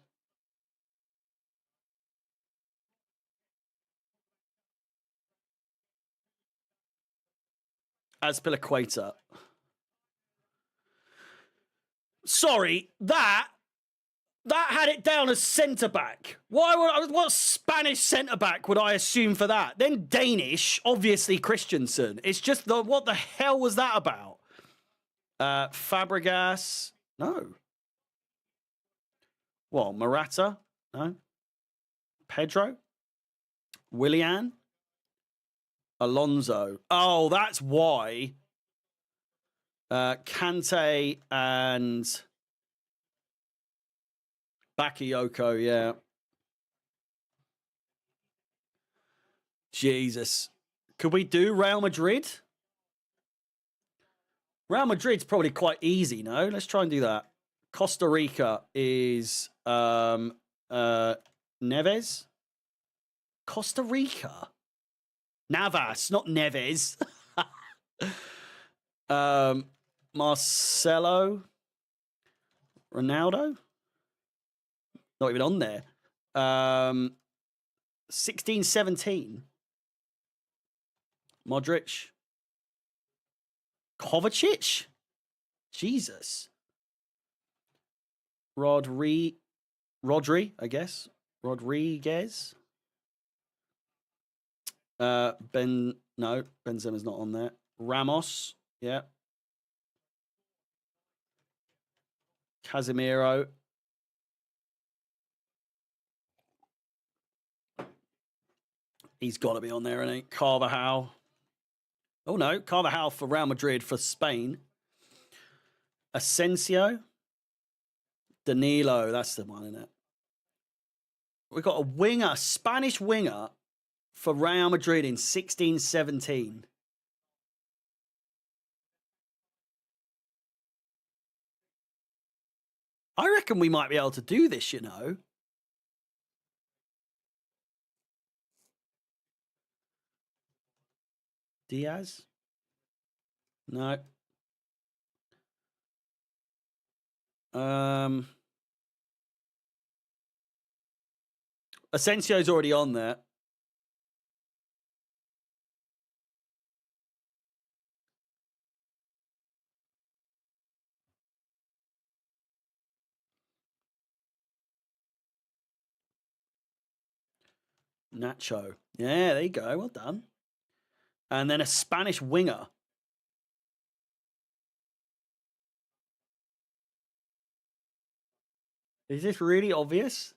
Azpilicueta. Sorry, that had it down as centre back. What Spanish centre back would I assume for that? Then Danish, obviously Christensen. It's just what the hell was that about? Fabregas, no. What, Morata? No. Pedro? Willian? Alonso. Oh, that's why. Kante and Bakayoko, yeah. Jesus. Could we do Real Madrid? Real Madrid's probably quite easy, no? Let's try and do that. Costa Rica is Neves. Costa Rica. Navas, not Neves. Marcelo. Ronaldo. Not even on there. 16-17. Modric. Kovacic? Jesus. Rodri, I guess. Rodriguez. No, Benzema's not on there. Ramos, yeah. Casemiro. He's got to be on there, isn't he? Carvajal. Oh, no. Carvajal for Real Madrid for Spain. Asensio. Danilo. That's the one, isn't it? We've got a winger, Spanish winger for Real Madrid in 16-17. I reckon we might be able to do this, you know. Diaz? No. Asensio's already on there. Nacho. Yeah, there you go. Well done. And then a Spanish winger. Is this really obvious?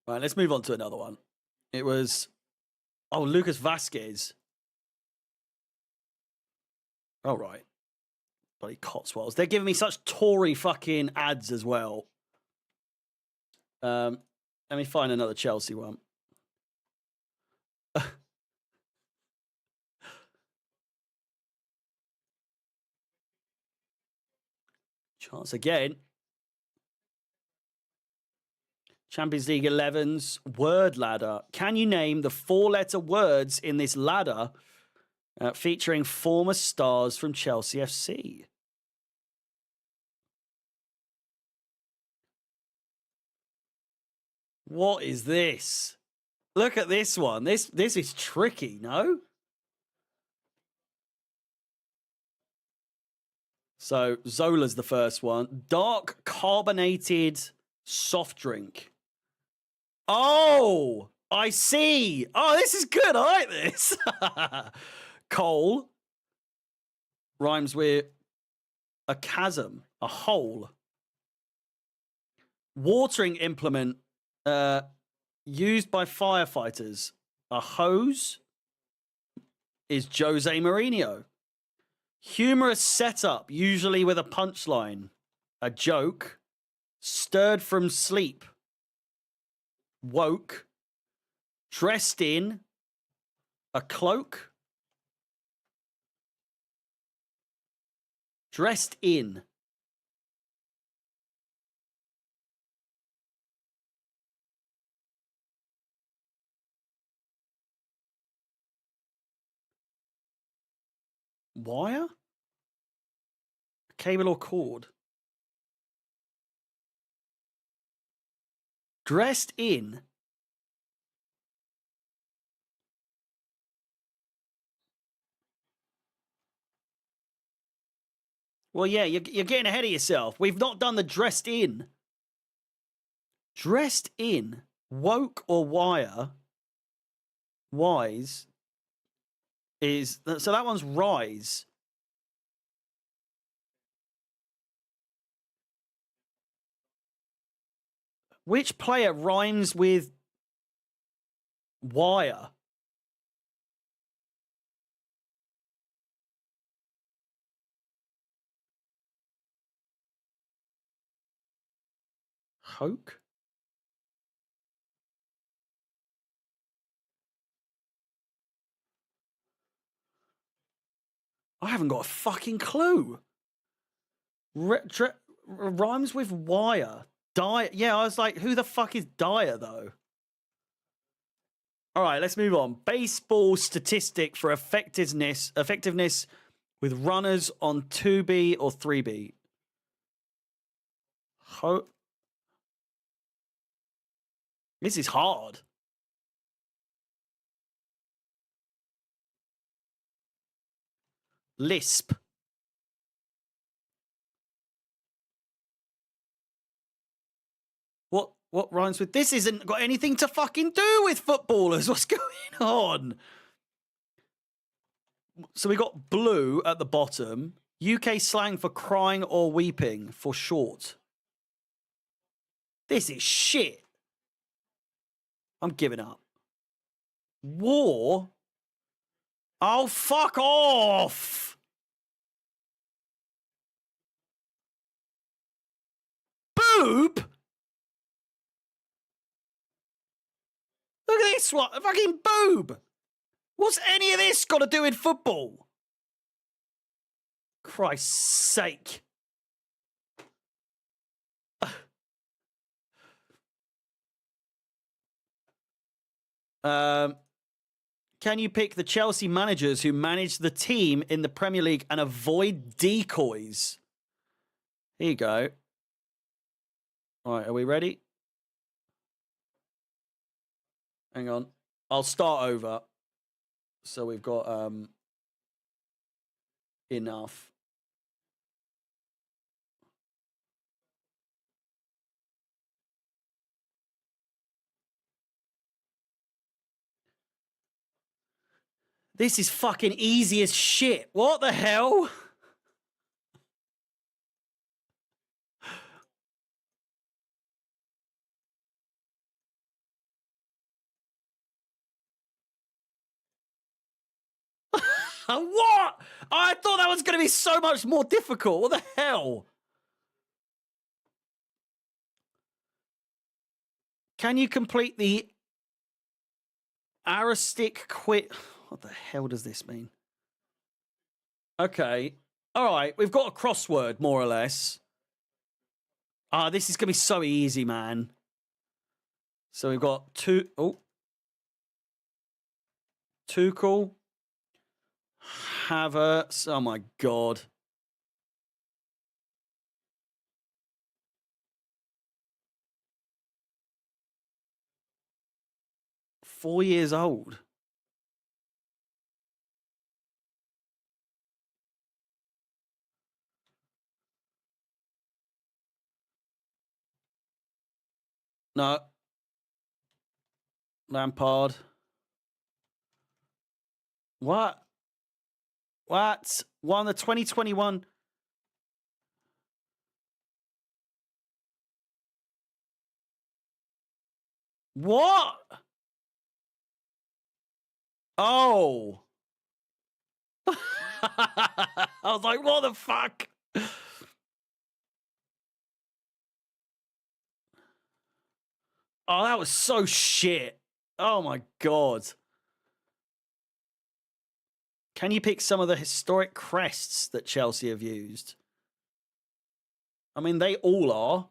Right, let's move on to another one. It was, Lucas Vasquez. Oh, right. Bloody Cotswolds. They're giving me such Tory fucking ads as well. Let me find another Chelsea one. Chance again. Champions League 11's word ladder. Can you name the 4-letter words in this ladder featuring former stars from Chelsea FC? What is this? Look at this one. This is tricky, no? So Zola's the first one. Dark carbonated soft drink. Oh, I see. Oh, this is good. I like this. Coal rhymes with a chasm, a hole. Watering implement used by firefighters. A hose is Jose Mourinho. Humorous setup, usually with a punchline. A joke. Stirred from sleep. Woke. Dressed in. A cloak. Dressed in. Wire? Cable or cord? Dressed in. Well, yeah, you're getting ahead of yourself. We've not done the dressed in. Dressed in. Woke or wire. Wise. Is. So that one's rise. Which player rhymes with wire? Hoke? I haven't got a fucking clue. Rhymes with wire. Dyer. Yeah, I was like, who the fuck is Dyer, though? All right, let's move on. Baseball statistic for effectiveness with runners on 2B or 3B. This is hard. Lisp. What rhymes with this? Isn't got anything to fucking do with footballers. What's going on? So we got blue at the bottom. UK slang for crying or weeping for short. This is shit. I'm giving up. War? Oh, fuck off. Boob? Look at this one. A fucking boob. What's any of this got to do with football? Christ's sake. Can you pick the Chelsea managers who manage the team in the Premier League and avoid decoys? Here you go. All right, are we ready? Hang on. I'll start over. So we've got enough. This is fucking easy as shit. What the hell? What? I thought that was going to be so much more difficult. What the hell? Can you complete the aristic quit? What the hell does this mean? Okay. All right. We've got a crossword, more or less. This is going to be so easy, man. So we've got two. Oh. Tuchel. Havertz. Oh, my God. 4 years old. No. Lampard. What? What? Won the 2021. What? Oh. I was like, what the fuck? Oh, that was so shit. Oh my God. Can you pick some of the historic crests that Chelsea have used? I mean, they all are.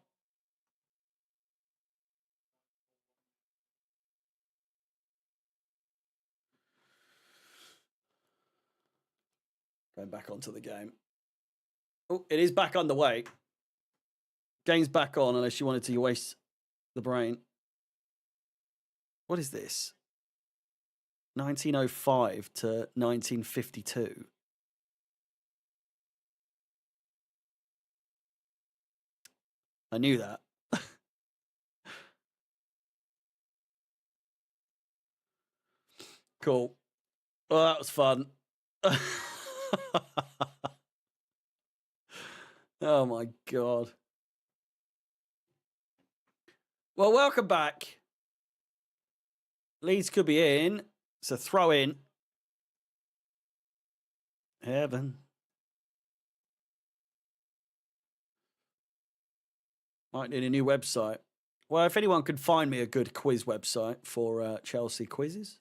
Going back onto the game. Oh, it is back underway. Game's back on unless you wanted to waste the brain. What is this? 1905 to 1952. I knew that. Cool. Well, that was fun. Oh my God. Well, welcome back. Leeds could be in. It's a throw in. Heaven. Might need a new website. Well, if anyone could find me a good quiz website for Chelsea quizzes.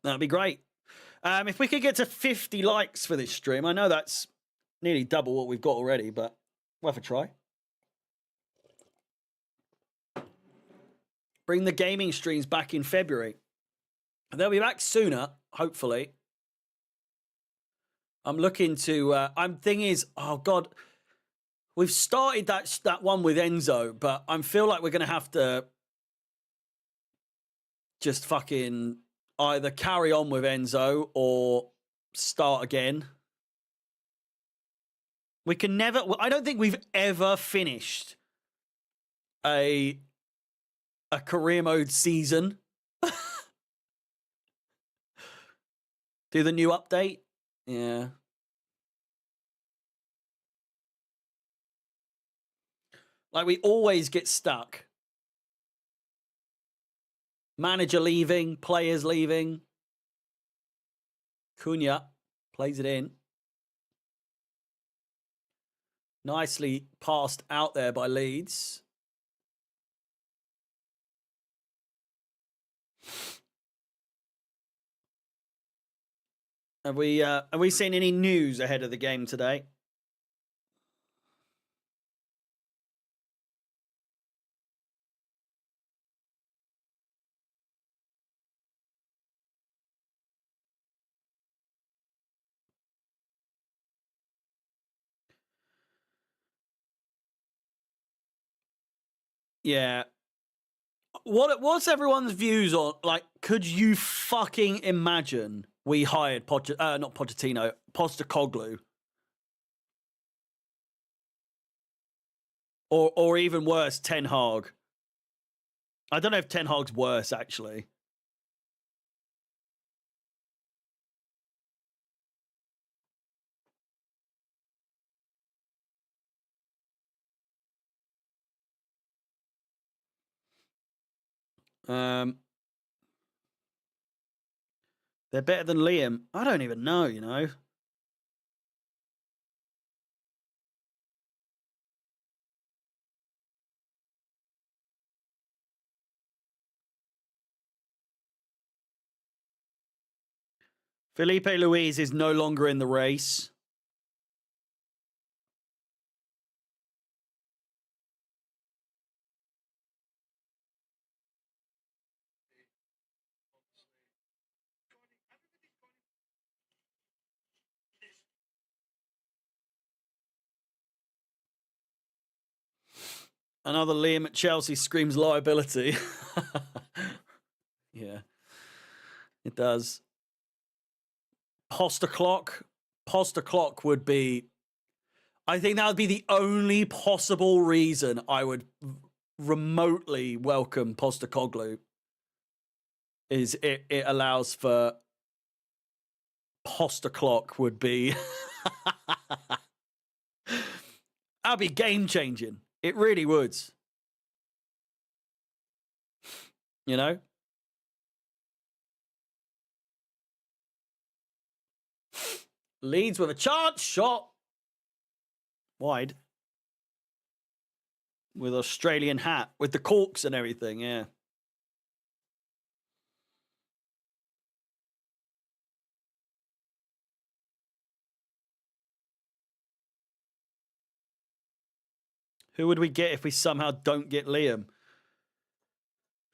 That'd be great. If we could get to 50 likes for this stream, I know that's nearly double what we've got already, but we'll have a try. Bring the gaming streams back in February. They'll be back sooner, hopefully. I'm looking to. Thing is, oh God, we've started that one with Enzo, but I feel like we're going to have to just fucking either carry on with Enzo or start again. We can never. I don't think we've ever finished a career mode season. Do the new update? Yeah. Like we always get stuck. Manager leaving, players leaving. Cunha plays it in. Nicely passed out there by Leeds. Have we seen any news ahead of the game today? Yeah. What's everyone's views on, like, could you fucking imagine we hired not Pochettino, Postecoglou? Or even worse, Ten Hag. I don't know if Ten Hag's worse, actually. They're better than Liam. I don't even know, you know. Felipe Luis is no longer in the race. Another Liam at Chelsea screams liability. Yeah, it does. Poster clock. Poster clock would be... I think that would be the only possible reason I would remotely welcome Postecoglou. Is it allows for... Poster clock would be... That'd be game-changing. It really would. You know? Leeds with a chance. Shot. Wide. With Australian hat. With the corks and everything, yeah. Who would we get if we somehow don't get Liam?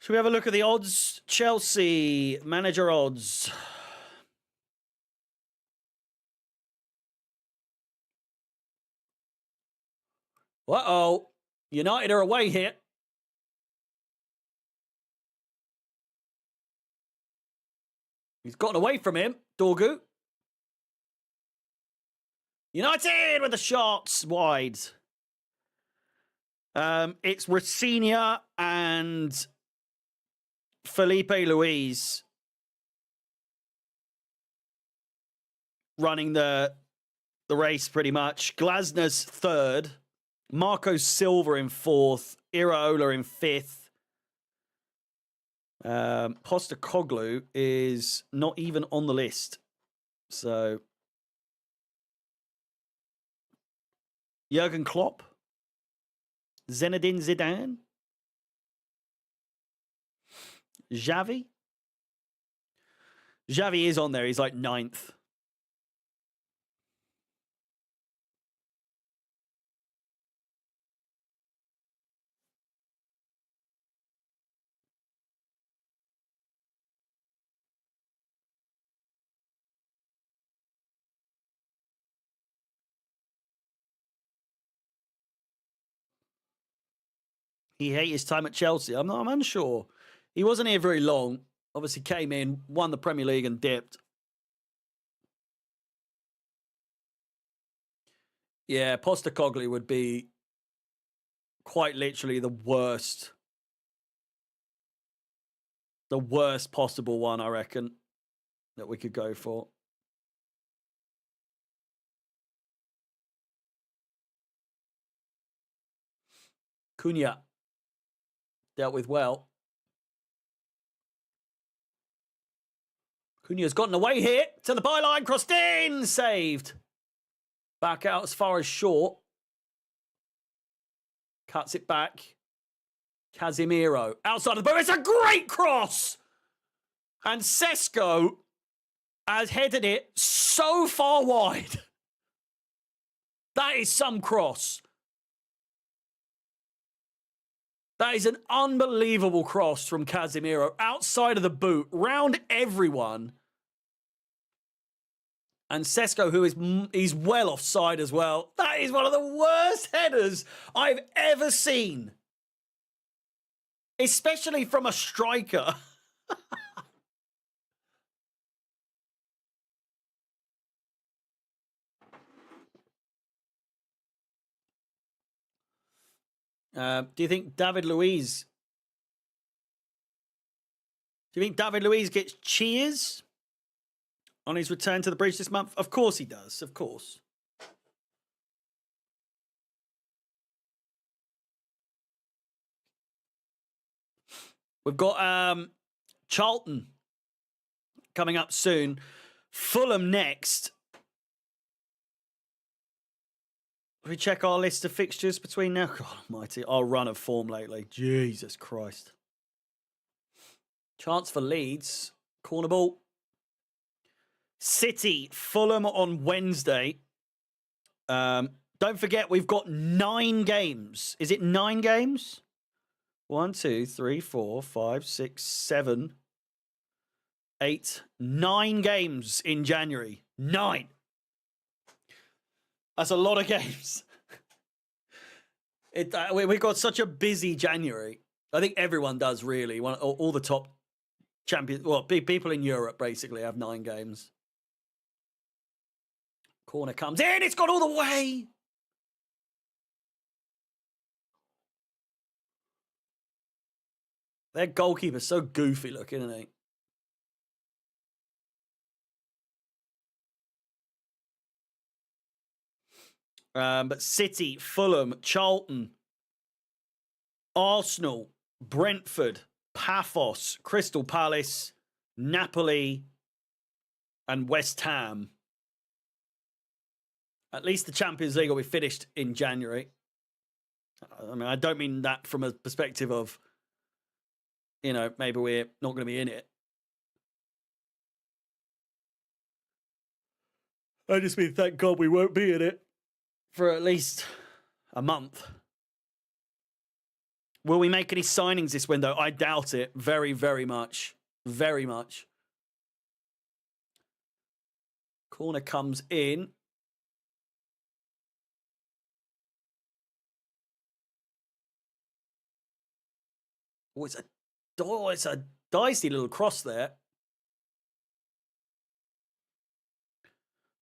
Should we have a look at the odds? Chelsea manager odds. Uh-oh. United are away here. He's gotten away from him. Dorgu. United with the shots wide. It's Racinia and Felipe Luis running the race pretty much. Glasner's third. Marco Silva in fourth. Iraola in fifth. Postecoglou is not even on the list. So Jurgen Klopp. Zinedine Zidane. Xavi. Xavi is on there. He's like ninth. He hated his time at Chelsea. I'm unsure. He wasn't here very long. Obviously came in, won the Premier League and dipped. Yeah, Postecoglou would be quite literally the worst. The worst possible one, I reckon, that we could go for. Cunha. Dealt with well. Cunha's gotten away here to the byline, crossed in, saved. Back out as far as short. Cuts it back. Casemiro outside of the boot. It's a great cross. And Sesko has headed it so far wide. That is some cross. That is an unbelievable cross from Casemiro outside of the boot, round everyone. And Sesko, he's well offside as well. That is one of the worst headers I've ever seen. Especially from a striker. Do you think David Luiz gets cheers on his return to the bridge this month? Of course he does. Of course. We've got Charlton coming up soon. Fulham next. We check our list of fixtures between now. God almighty, our run of form lately. Jesus Christ. Chance for Leeds. Corner ball. City, Fulham on Wednesday. Don't forget, we've got 9 games. Is it 9 games? 1, 2, 3, 4, 5, 6, 7, 8, 9 games in January. 9. That's a lot of games. We got such a busy January. I think everyone does, really. All the top champions, well, people in Europe basically have 9 games. Corner comes in. It's gone all the way. Their goalkeeper's so goofy looking, isn't he? But City, Fulham, Charlton, Arsenal, Brentford, Paphos, Crystal Palace, Napoli, and West Ham. At least the Champions League will be finished in January. I mean, I don't mean that from a perspective of, you know, maybe we're not going to be in it. I just mean, thank God we won't be in it for at least a month. Will we make any signings this window? I doubt it. Very, very much. Very much. Corner comes in. Oh, it's a dicey little cross there.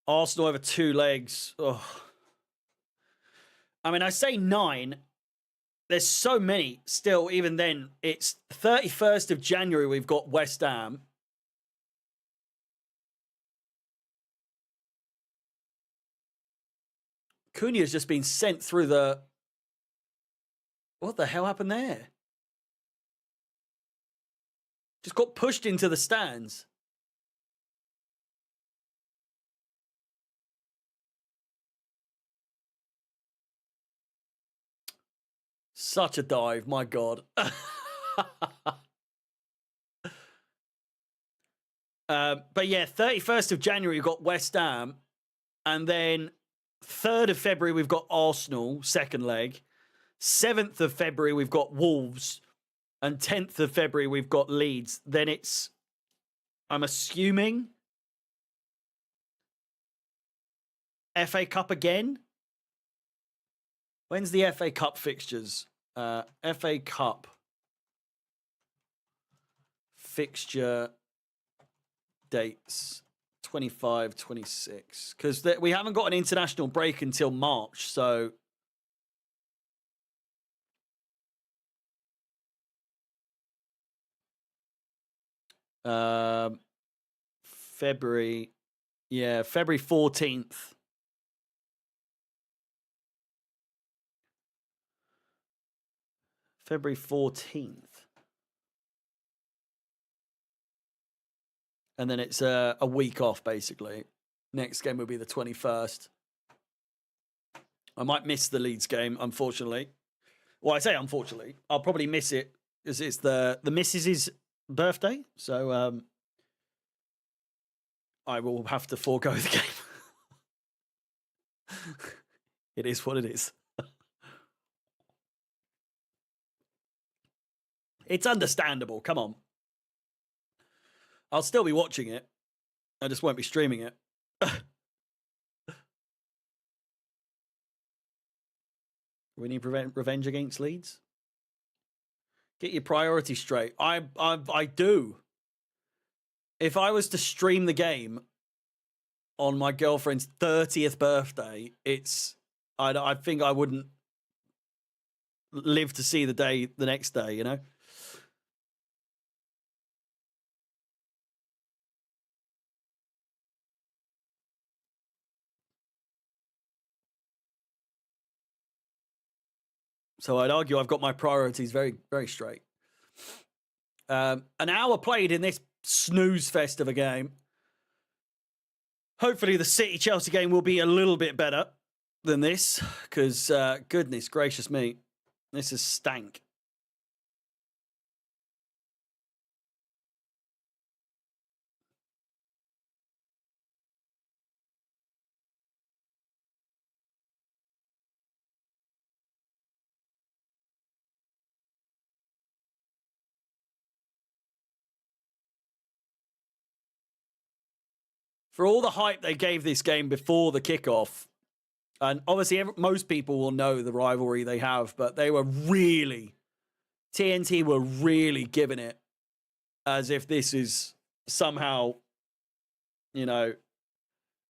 Arsenal over 2 legs. Oh. I mean, I say 9. There's so many still. Even then, it's 31st of January. We've got West Ham. Cunha's just been sent through the... What the hell happened there? Just got pushed into the stands. Such a dive, my God. But yeah, 31st of January, we've got West Ham. And then 3rd of February, we've got Arsenal, second leg. 7th of February, we've got Wolves. And 10th of February, we've got Leeds. Then it's, I'm assuming, FA Cup again? When's the FA Cup fixtures? FA Cup fixture dates 25, 26. Because we haven't got an international break until March, so... February... Yeah, February 14th. February 14th. And then it's a week off, basically. Next game will be the 21st. I might miss the Leeds game, unfortunately. Well, I say unfortunately. I'll probably miss it because it's the missus's birthday. So I will have to forego the game. It is what it is. It's understandable. Come on. I'll still be watching it. I just won't be streaming it. We need revenge against Leeds. Get your priorities straight. I do. If I was to stream the game on my girlfriend's 30th birthday, I think I wouldn't live to see the next day, you know? So I'd argue I've got my priorities very, very straight. An hour played in this snooze fest of a game. Hopefully the City-Chelsea game will be a little bit better than this, because goodness gracious me, this is stank. For all the hype they gave this game before the kickoff, And obviously, most people will know the rivalry they have, but they were really, TNT were really giving it as if this is somehow, you know,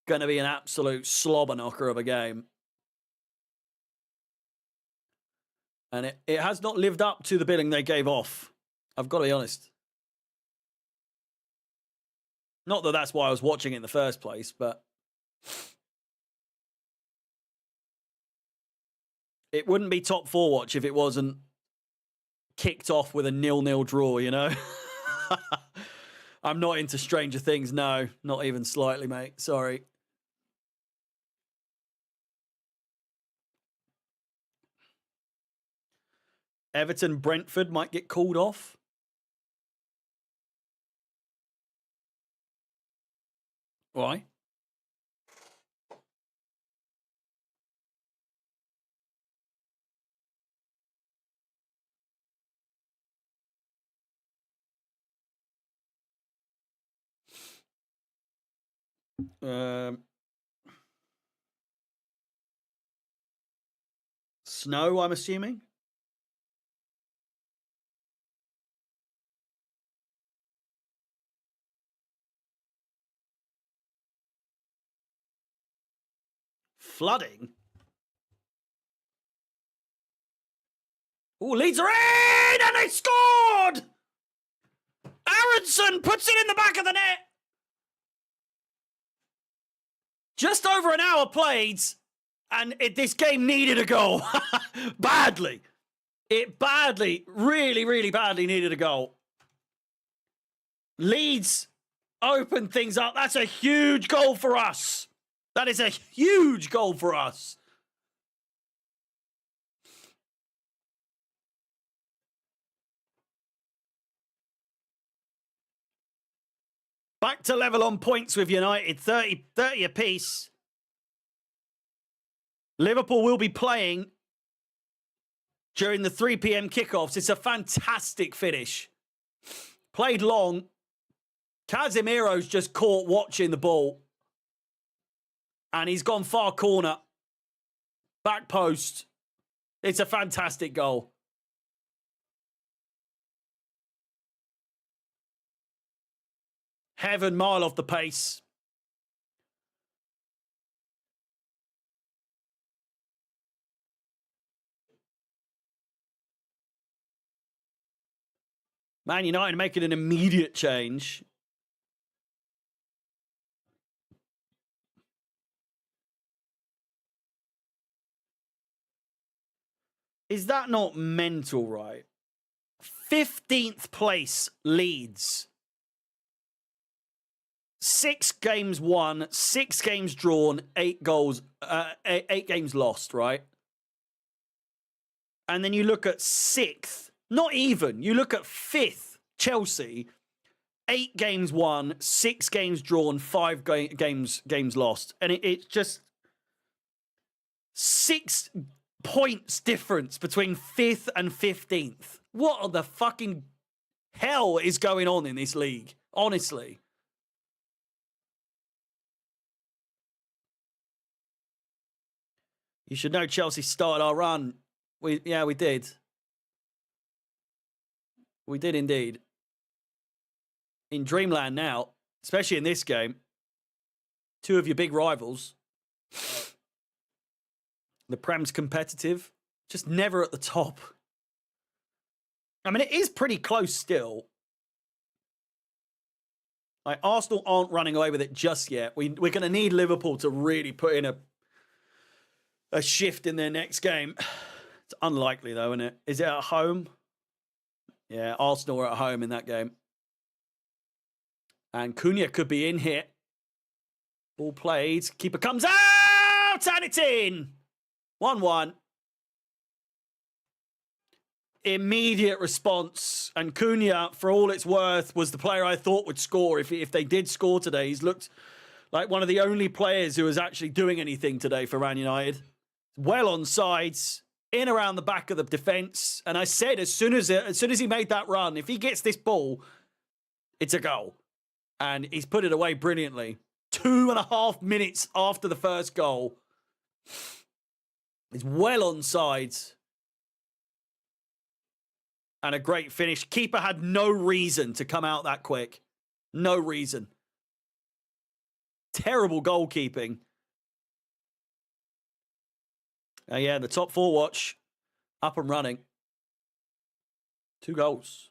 going to be an absolute slobber knocker of a game. And it has not lived up to the billing they gave off. I've got to be honest. Not that that's why I was watching it in the first place, but it wouldn't be top 4 watch if it wasn't kicked off with a 0-0 draw, you know? I'm not into Stranger Things, no. Not even slightly, mate. Sorry. Everton Brentford might get called off. Why? Snow, I'm assuming. Flooding? Oh, Leeds are in! And they scored! Aronson puts it in the back of the net. Just over an hour played, and this game needed a goal. Badly. It badly, really, really badly needed a goal. Leeds opened things up. That's a huge goal for us. That is a huge goal for us. Back to level on points with United, 30 apiece. Liverpool will be playing during the 3 p.m. kickoffs. It's a fantastic finish. Played long. Casemiro's just caught watching the ball. And he's gone far corner. Back post. It's a fantastic goal. Heaven mile off the pace. Man United making an immediate change. Is that not mental, right? 15th place Leeds. 6 games won, 6 games drawn, 8 goals, 8 games lost, right? And then you look at 6th, not even, you look at 5th, Chelsea, 8 games won, 6 games drawn, 5 games lost. And it's just 6 points difference between 5th and 15th. What the fucking hell is going on in this league? Honestly. You should know Chelsea started our run. We did. We did indeed. In Dreamland now, especially in this game, 2 of your big rivals. The Prem's competitive, just never at the top. I mean, it is pretty close still. Like, Arsenal aren't running away with it just yet. We're going to need Liverpool to really put in a shift in their next game. It's unlikely, though, isn't it? Is it at home? Yeah, Arsenal are at home in that game. And Cunha could be in here. Ball played. Keeper comes out! And it's in! 1-1. Immediate response. And Cunha, for all it's worth, was the player I thought would score. If they did score today, he's looked like one of the only players who was actually doing anything today for Man United. Well on sides, in around the back of the defence. And I said, as soon as he made that run, if he gets this ball, it's a goal. And he's put it away brilliantly. 2.5 minutes after the first goal. He's well onside. And a great finish. Keeper had no reason to come out that quick. No reason. Terrible goalkeeping. Yeah, the top four watch up and running. 2 goals.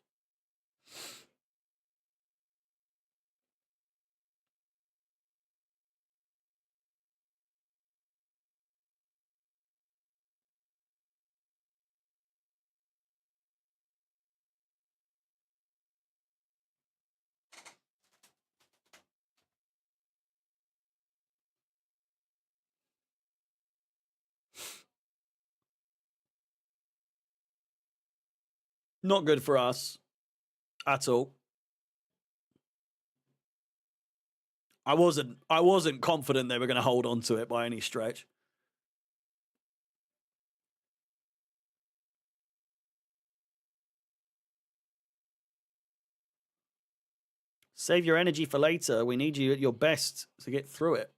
Not good for us at all. I wasn't confident they were going to hold on to it by any stretch. Save your energy for later. We need you at your best to get through it.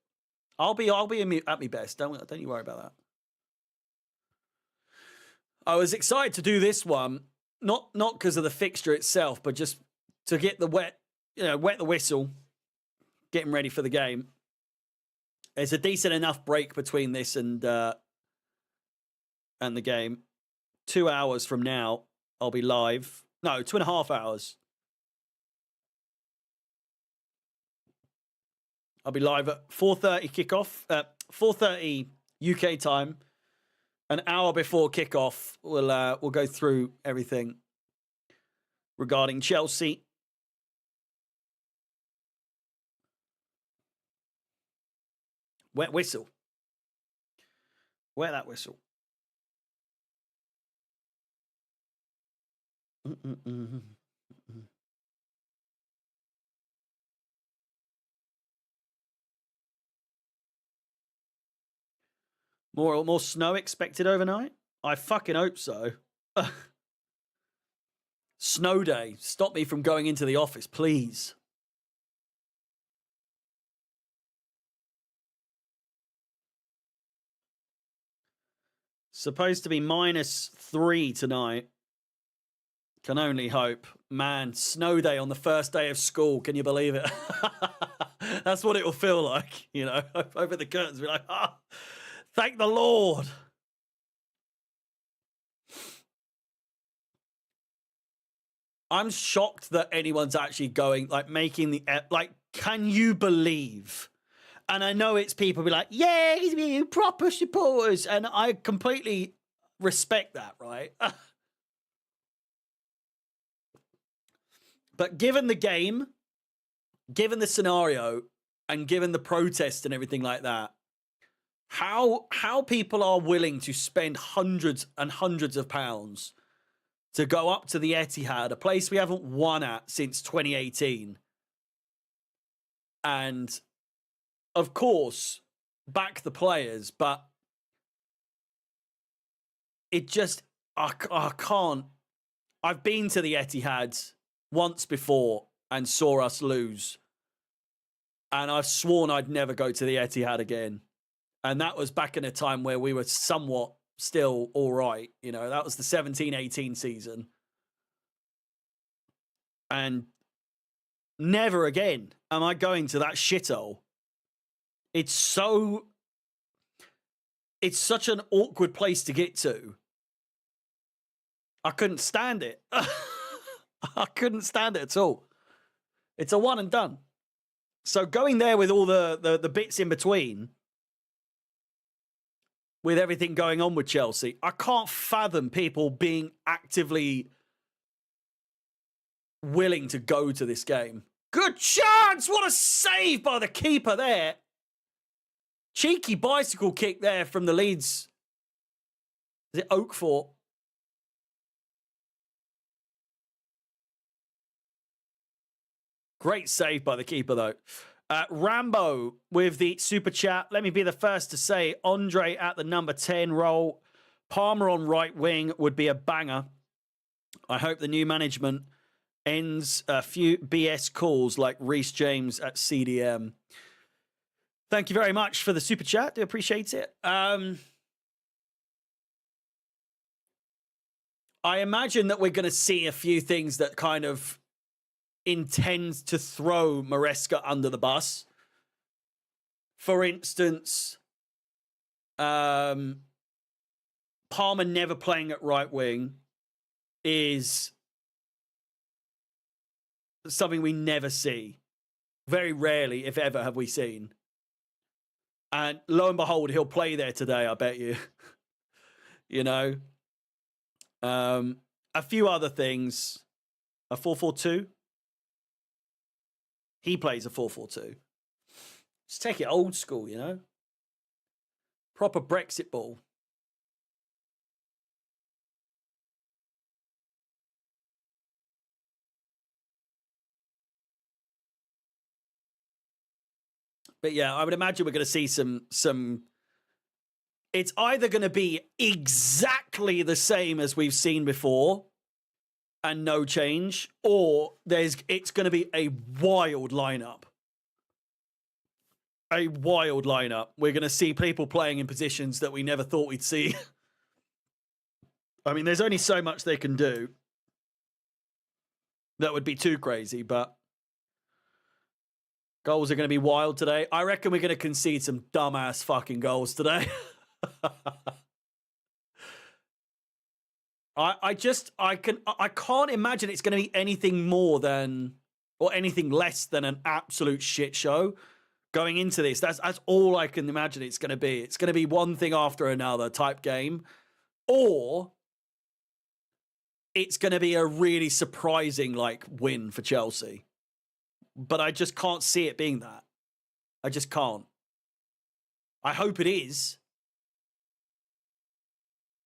I'll be at my best. Don't you worry about that. I was excited to do this one, not because of the fixture itself, but just to get the wet the whistle, getting ready for the game. There's a decent enough break between this and the game. 2 hours from now, I'll be live. No, 2.5 hours. I'll be live at 4:30 kickoff. 4:30 UK time. An hour before kickoff, we'll go through everything regarding Chelsea. Wet whistle. Wet that whistle. More snow expected overnight? I fucking hope so. Snow day. Stop me from going into the office, please. Supposed to be -3 tonight. Can only hope. Man, snow day on the first day of school. Can you believe it? That's what it will feel like, over the curtains. Be like, thank the Lord. I'm shocked that anyone's actually going, making the, can you believe? And I know it's people be like, yeah, you proper supporters. And I completely respect that, right? But given the game, given the scenario, and given the protest and everything like that, how people are willing to spend hundreds and hundreds of pounds to go up to the Etihad, a place we haven't won at since 2018, and of course back the players, but it just I can't. I've been to the Etihad once before and saw us lose, and I've sworn I'd never go to the Etihad again. And that was back in a time where we were somewhat still all right. That was the 17-18 season. And never again am I going to that shithole. It's such an awkward place to get to. I couldn't stand it. I couldn't stand it at all. It's a one and done. So going there with all the bits in between, with everything going on with Chelsea, I can't fathom people being actively willing to go to this game. Good chance! What a save by the keeper there. Cheeky bicycle kick there from the Leeds. Is it Oakford? Great save by the keeper, though. Rambo with the super chat. Let me be the first to say Andre at the number 10 role. Palmer on right wing would be a banger. I hope the new management ends a few BS calls like Reece James at CDM. Thank you very much for the super chat. Do appreciate it. I imagine that we're going to see a few things that kind of intend to throw Maresca under the bus. For instance, Palmer never playing at right wing is something we never see. Very rarely, if ever, have we seen. And lo and behold, he'll play there today, I bet you. You know? A few other things. A 4-4-2. He plays a 4-4-2. Just take it old school, you know? Proper Brexit ball. But yeah, I would imagine we're going to see some. It's either going to be exactly the same as we've seen before and no change, or it's going to be a wild lineup. A wild lineup. We're going to see people playing in positions that we never thought we'd see. I mean, there's only so much they can do. That would be too crazy, but goals are going to be wild today. I reckon we're going to concede some dumbass fucking goals today. I can't imagine it's going to be anything more than, or anything less than, an absolute shit show going into this. That's all I can imagine it's going to be. It's going to be one thing after another type game, or it's going to be a really surprising win for Chelsea. But I just can't see it being that. I just can't. I hope it is.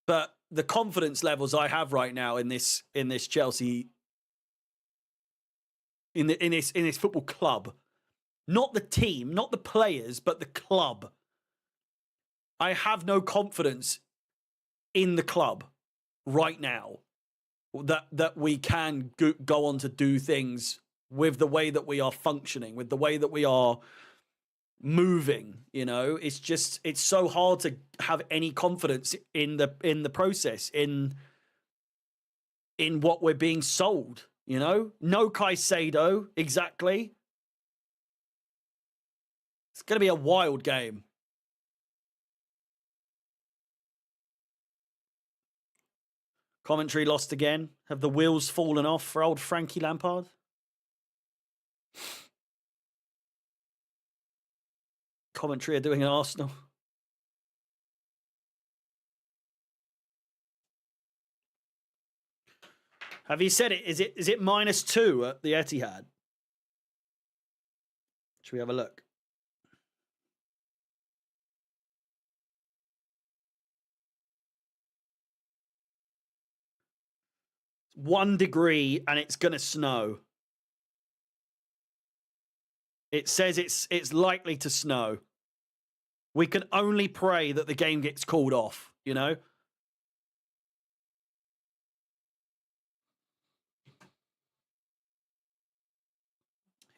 But the confidence levels I have right now in this Chelsea, in this football club, not the team, not the players, but the club. I have no confidence in the club right now that we can go on to do things with the way that we are functioning, with the way that we are moving. You know, it's so hard to have any confidence in the process, in what we're being sold. You know, no Caicedo, exactly. It's going to be a wild game. Commentary lost again. Have the wheels fallen off for old Frankie Lampard? Commentary are doing an Arsenal. Have you said it? Is it -2 at the Etihad? Should we have a look? It's 1 degree and it's going to snow. It says it's likely to snow. We can only pray that the game gets called off, you know?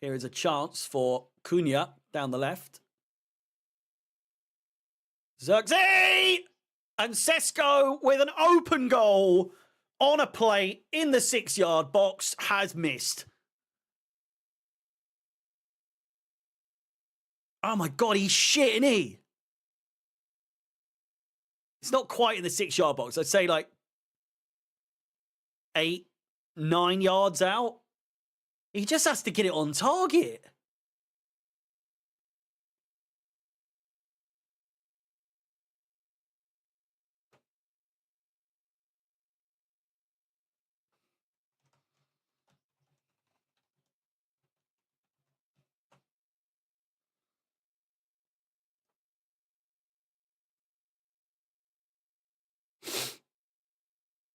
Here is a chance for Cunha down the left. Xerxes! And Sesko with an open goal on a play in the 6-yard box has missed. Oh my God, he's shit, isn't he? It's not quite in the 6-yard box. I'd say 8, 9 yards out. He just has to get it on target.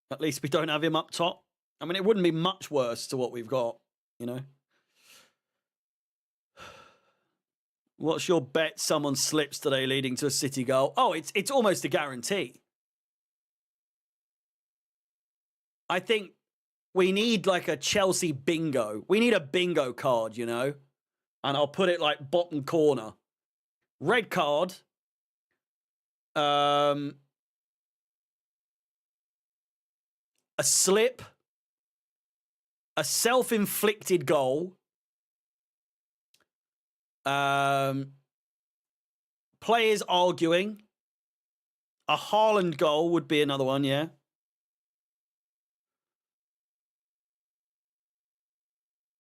At least we don't have him up top. I mean, it wouldn't be much worse to what we've got, you know. What's your bet someone slips today leading to a City goal? Oh, it's almost a guarantee. I think we need a Chelsea bingo. We need a bingo card, you know. And I'll put it bottom corner. Red card. a slip, a self-inflicted goal, players arguing, a Haaland goal would be another one, yeah.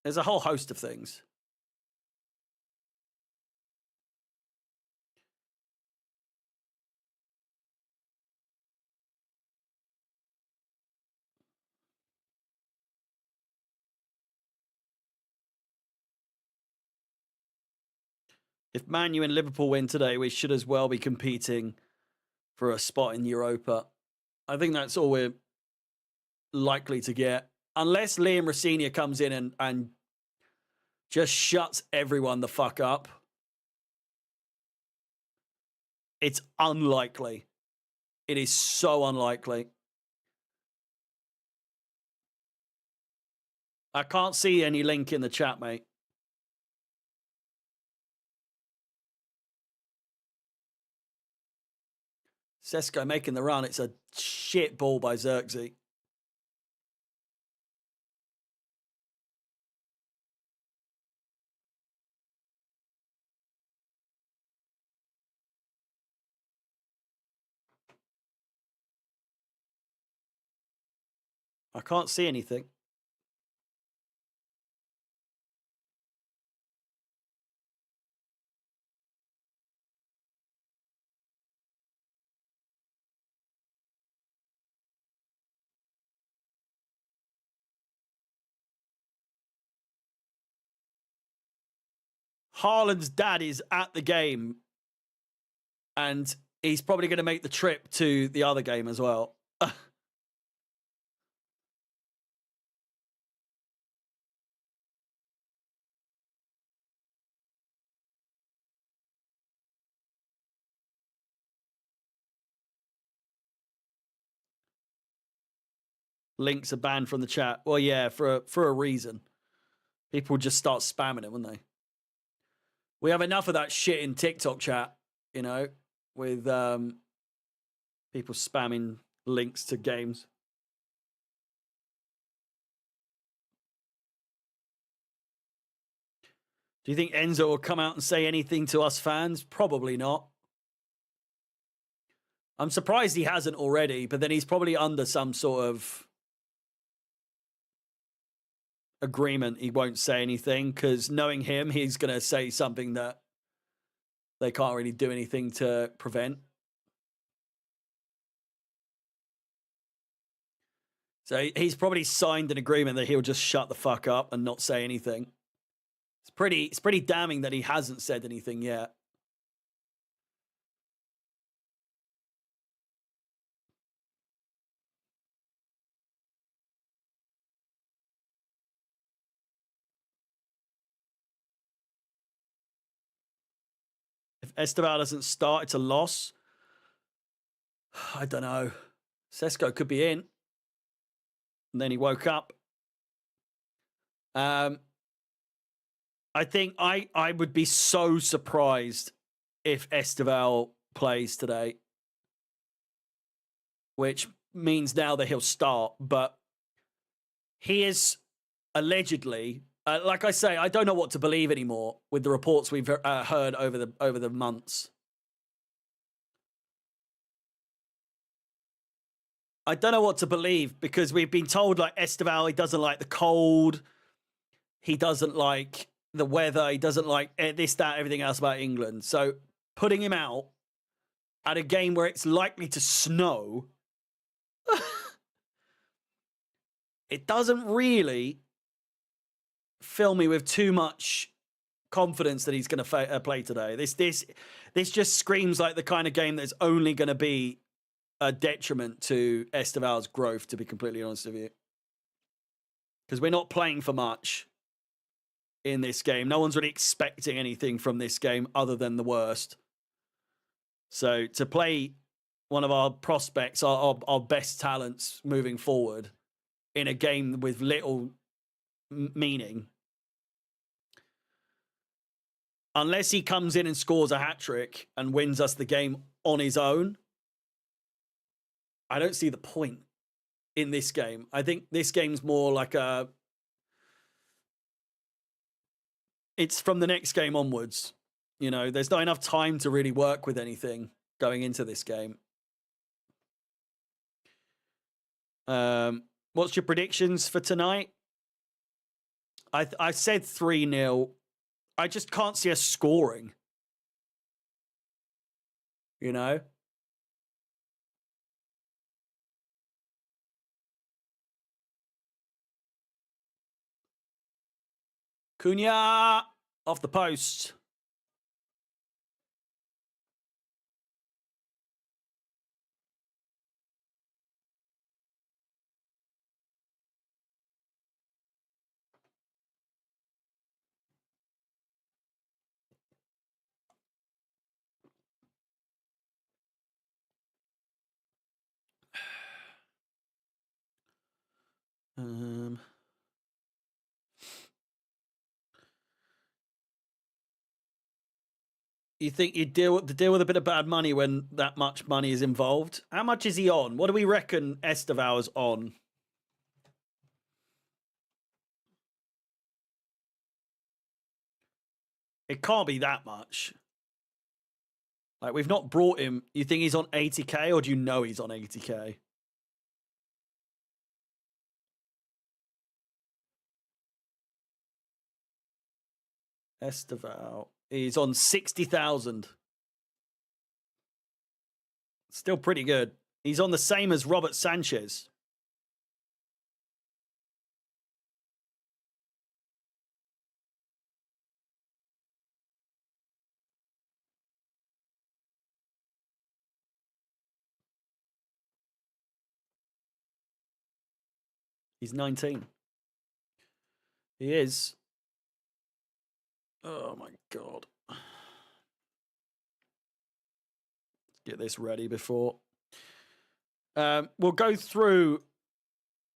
There's a whole host of things. If Man U and Liverpool win today, we should as well be competing for a spot in Europa. I think that's all we're likely to get. Unless Liam Rosenior comes in and just shuts everyone the fuck up. It's unlikely. It is so unlikely. I can't see any link in the chat, mate. Sesko making the run. It's a shit ball by Xerxes. I can't see anything. Haaland's dad is at the game, and he's probably going to make the trip to the other game as well. Links are banned from the chat. Well, yeah, for a reason. People just start spamming it, wouldn't they? We have enough of that shit in TikTok chat, you know, with people spamming links to games. Do you think Enzo will come out and say anything to us fans? Probably not. I'm surprised he hasn't already, but then he's probably under some sort of agreement. He won't say anything because knowing him, he's going to say something that they can't really do anything to prevent. So he's probably signed an agreement that he'll just shut the fuck up and not say anything. It's pretty damning that he hasn't said anything yet. If Esteban doesn't start, it's a loss. I don't know. Sesko could be in. And then he woke up. I think I would be so surprised if Esteval plays today, which means now that he'll start. But he is allegedly, like I say, I don't know what to believe anymore with the reports we've heard over the months. I don't know what to believe because we've been told like Esteval, he doesn't like the cold. He doesn't like the weather. He doesn't like this, that, everything else about England. So putting him out at a game where it's likely to snow, it doesn't really fill me with too much confidence that he's going to play today. This just screams like the kind of game that's only going to be a detriment to Esteval's growth, to be completely honest with you. Because we're not playing for much in this game. No one's really expecting anything from this game other than the worst. So to play one of our prospects, our best talents moving forward in a game with little meaning, unless he comes in and scores a hat-trick and wins us the game on his own, I don't see the point. in this game. I think this game's more like it's from the next game onwards. You know, there's not enough time to really work with anything going into this game. What's your predictions for tonight? I said 3-0. I just can't see us scoring. You know? Cunha off the post. You think you deal with a bit of bad money when that much money is involved? How much is he on? What do we reckon Esteval's on? It can't be that much. Like, we've not brought him. You think he's on 80k, or do you know he's on 80k? Esteval. He's on 60,000. Still pretty good. He's on the same as Robert Sanchez. He's 19. He is. Oh my God. Get this ready before. We'll go through.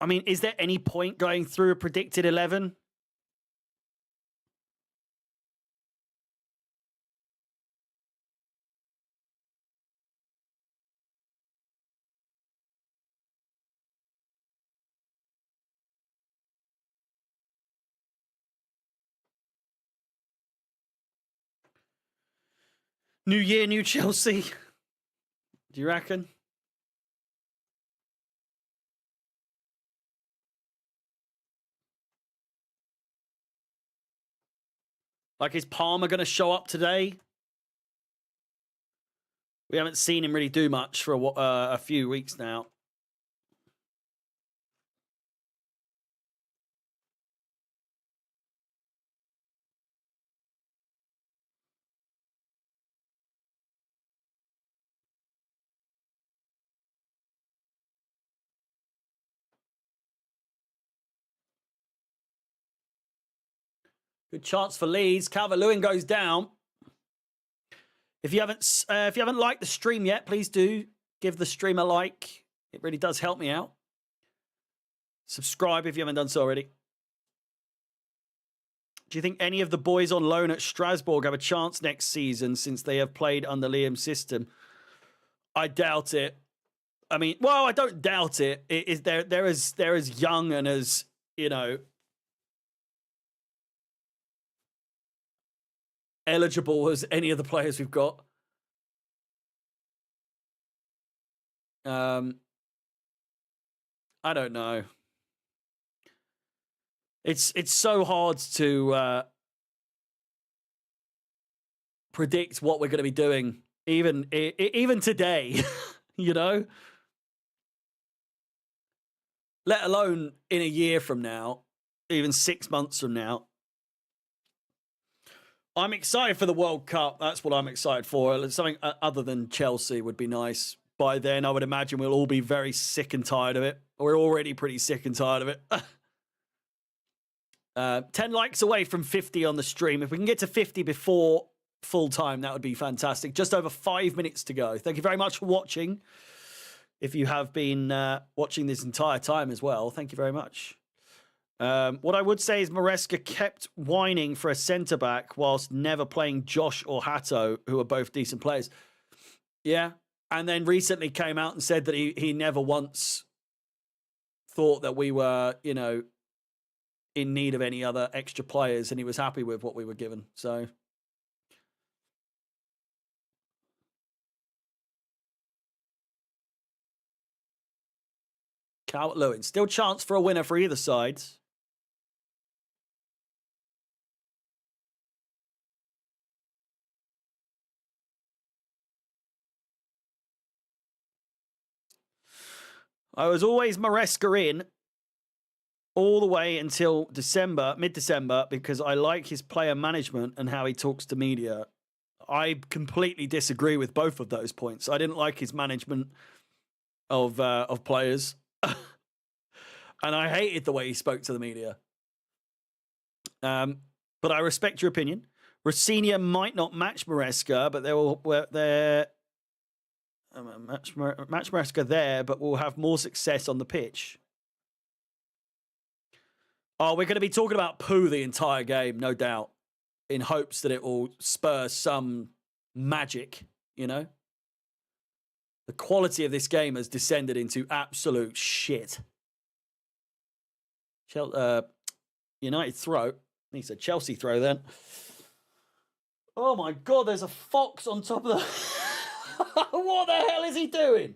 I mean, is there any point going through a predicted 11? New year, new Chelsea. Do you reckon? Like, is Palmer going to show up today? We haven't seen him really do much for a few weeks now. Good chance for Leeds. Calvert-Lewin goes down. If you haven't liked the stream yet, please do give the stream a like. It really does help me out. Subscribe if you haven't done so already. Do you think any of the boys on loan at Strasbourg have a chance next season since they have played under Liam's system? I doubt it. I mean, well, I don't doubt it. They're as young and as, you know, eligible as any of the players we've got. I don't know. It's so hard to predict what we're going to be doing, even today, you know? Let alone in a year from now, even 6 months from now. I'm excited for the World Cup. That's what I'm excited for. Something other than Chelsea would be nice. By then, I would imagine we'll all be very sick and tired of it. We're already pretty sick and tired of it. 10 likes away from 50 on the stream. If we can get to 50 before full time, that would be fantastic. Just over 5 minutes to go. Thank you very much for watching. If you have been watching this entire time as well, thank you very much. What I would say is Maresca kept whining for a centre-back whilst never playing Josh or Hato, who are both decent players. Yeah. And then recently came out and said that he never once thought that we were, you know, in need of any other extra players, and he was happy with what we were given. So Calvert-Lewin, still chance for a winner for either side. I was always Maresca in all the way until December, mid-December, because I like his player management and how he talks to media. I completely disagree with both of those points. I didn't like his management of players, and I hated the way he spoke to the media. But I respect your opinion. Rossinia might not match Maresca, but they're match Maresca there, but will have more success on the pitch. Oh, we're going to be talking about poo the entire game, no doubt, in hopes that it will spur some magic, you know? The quality of this game has descended into absolute shit. United throw. Needs a Chelsea throw then. Oh my God, there's a fox on top of the... What the hell is he doing?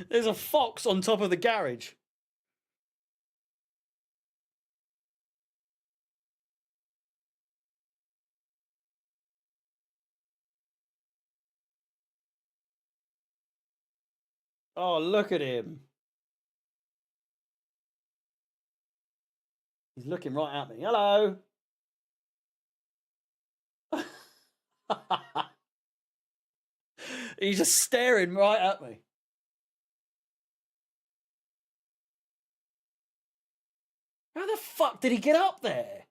There's a fox on top of the garage. Oh, look at him. He's looking right at me. Hello. He's just staring right at me. How the fuck did he get up there?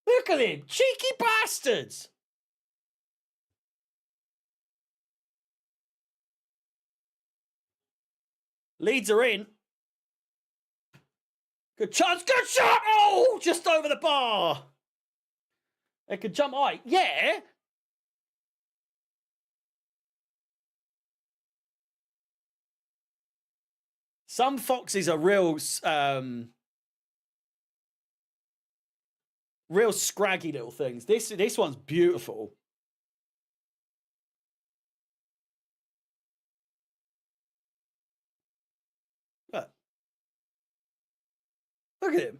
Look at him. Cheeky bastards. Leeds are in. Good chance. Good shot. Oh, just over the bar. They could jump high. Yeah. Some foxes are real scraggy little things. This one's beautiful. Look at him.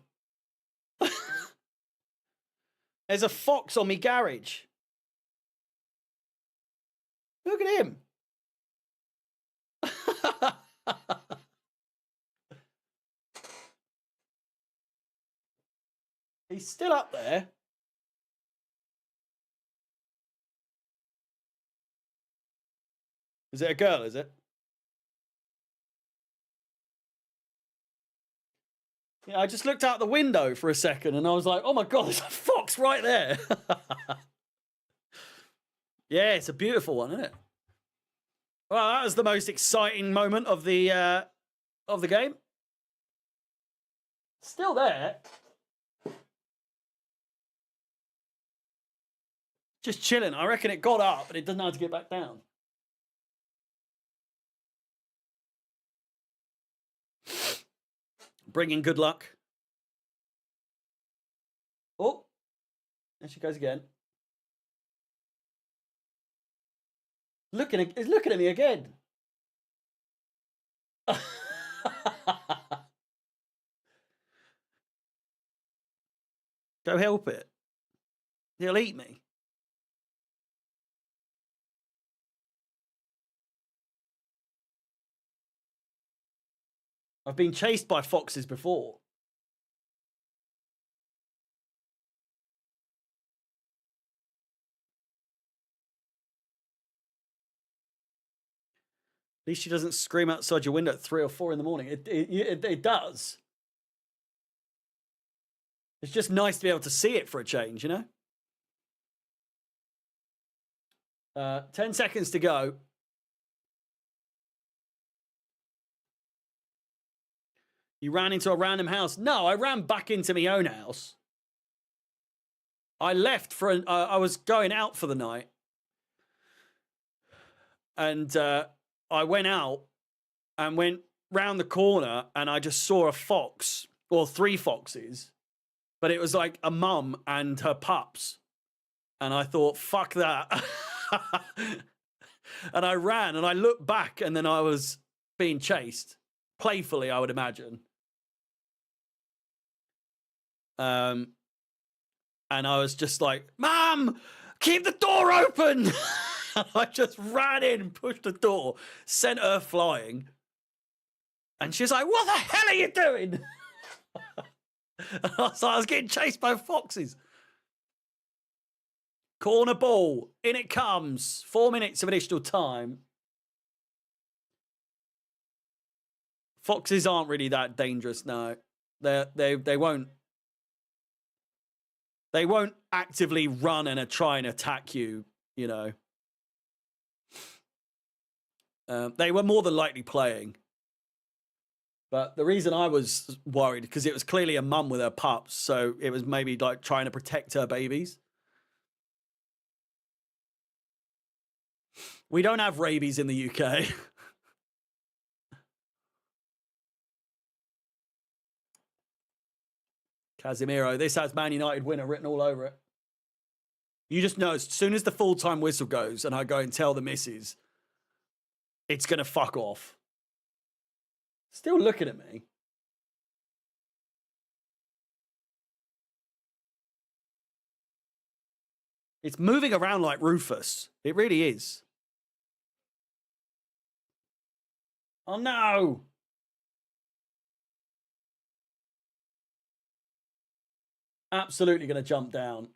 There's a fox on me garage. Look at him. He's still up there. Is it a girl, is it? Yeah, I just looked out the window for a second and I was like, oh my God, there's a fox right there. Yeah, it's a beautiful one, isn't it? Well, that was the most exciting moment of the game. Still there. Just chilling. I reckon it got up, but it doesn't know how to get back down. Bringing good luck. Oh, there she goes again. He's looking at me again. Go help it. He'll eat me. I've been chased by foxes before. At least she doesn't scream outside your window at 3 or 4 in the morning. It does. It's just nice to be able to see it for a change, you know? 10 seconds to go. You ran into a random house. No, I ran back into my own house. I left for I was going out for the night, and I went out and went round the corner, and I just saw a fox, or 3 foxes, but it was like a mum and her pups, and I thought, fuck that. And I ran, and I looked back, and then I was being chased playfully, I would imagine. And I was just like, Mum, keep the door open. I just ran in, pushed the door, sent her flying. And she's like, what the hell are you doing? I was getting chased by foxes. Corner ball, in it comes. 4 minutes of additional time. Foxes aren't really that dangerous, no. They won't actively run and try and attack you, you know. They were more than likely playing. But the reason I was worried, because it was clearly a mum with her pups, so it was maybe like trying to protect her babies. We don't have rabies in the UK. Casemiro, this has Man United winner written all over it. You just know as soon as the full-time whistle goes and I go and tell the missus, it's going to fuck off. Still looking at me. It's moving around like Rufus. It really is. Oh, no. Absolutely going to jump down.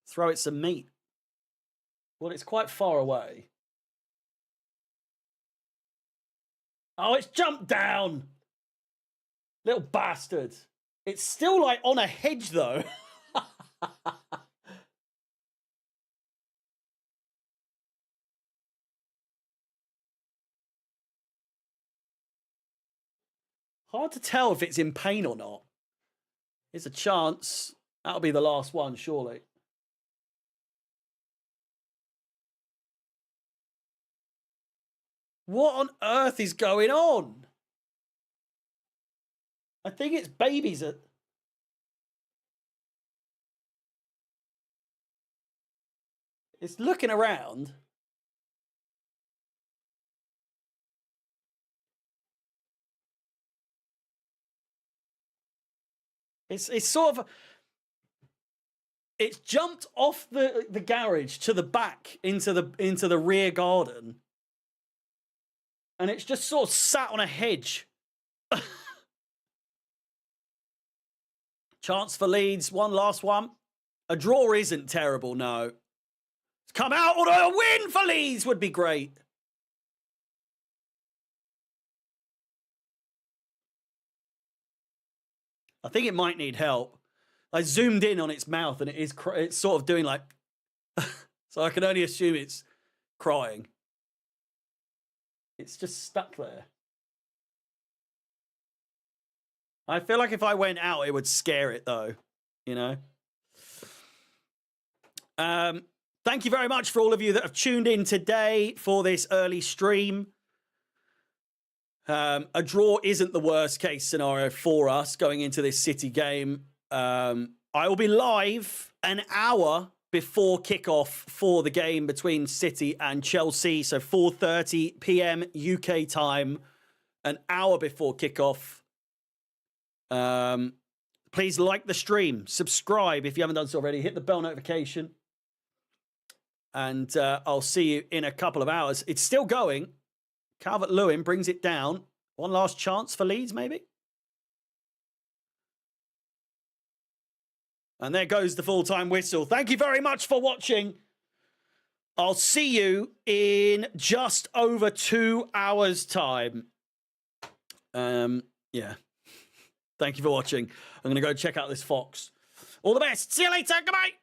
Throw it some meat. Well, it's quite far away. Oh, it's jumped down. Little bastard. It's still like on a hedge, though. Hard to tell if it's in pain or not. There's a chance. That'll be the last one, surely. What on earth is going on? I think it's babies at... It's looking around. It's sort of... It's jumped off the garage to the back into the rear garden. And it's just sort of sat on a hedge. Chance for Leeds. One last one. A draw isn't terrible, no. It's come out, although a win for Leeds would be great. I think it might need help. I zoomed in on its mouth and it's sort of doing like... So I can only assume it's crying. It's just stuck there. I feel like if I went out, it would scare it, though. You know? Thank you very much for all of you that have tuned in today for this early stream. A draw isn't the worst case scenario for us going into this City game. I will be live an hour before kickoff for the game between City and Chelsea. So 4:30 p.m. UK time, an hour before kickoff. Please like the stream, subscribe if you haven't done so already, hit the bell notification, and I'll see you in a couple of hours. It's still going. Calvert-Lewin brings it down. One last chance for Leeds, maybe. And there goes the full-time whistle. Thank you very much for watching. I'll see you in just over 2 hours' time. Yeah. Thank you for watching. I'm going to go check out this fox. All the best. See you later. Goodbye.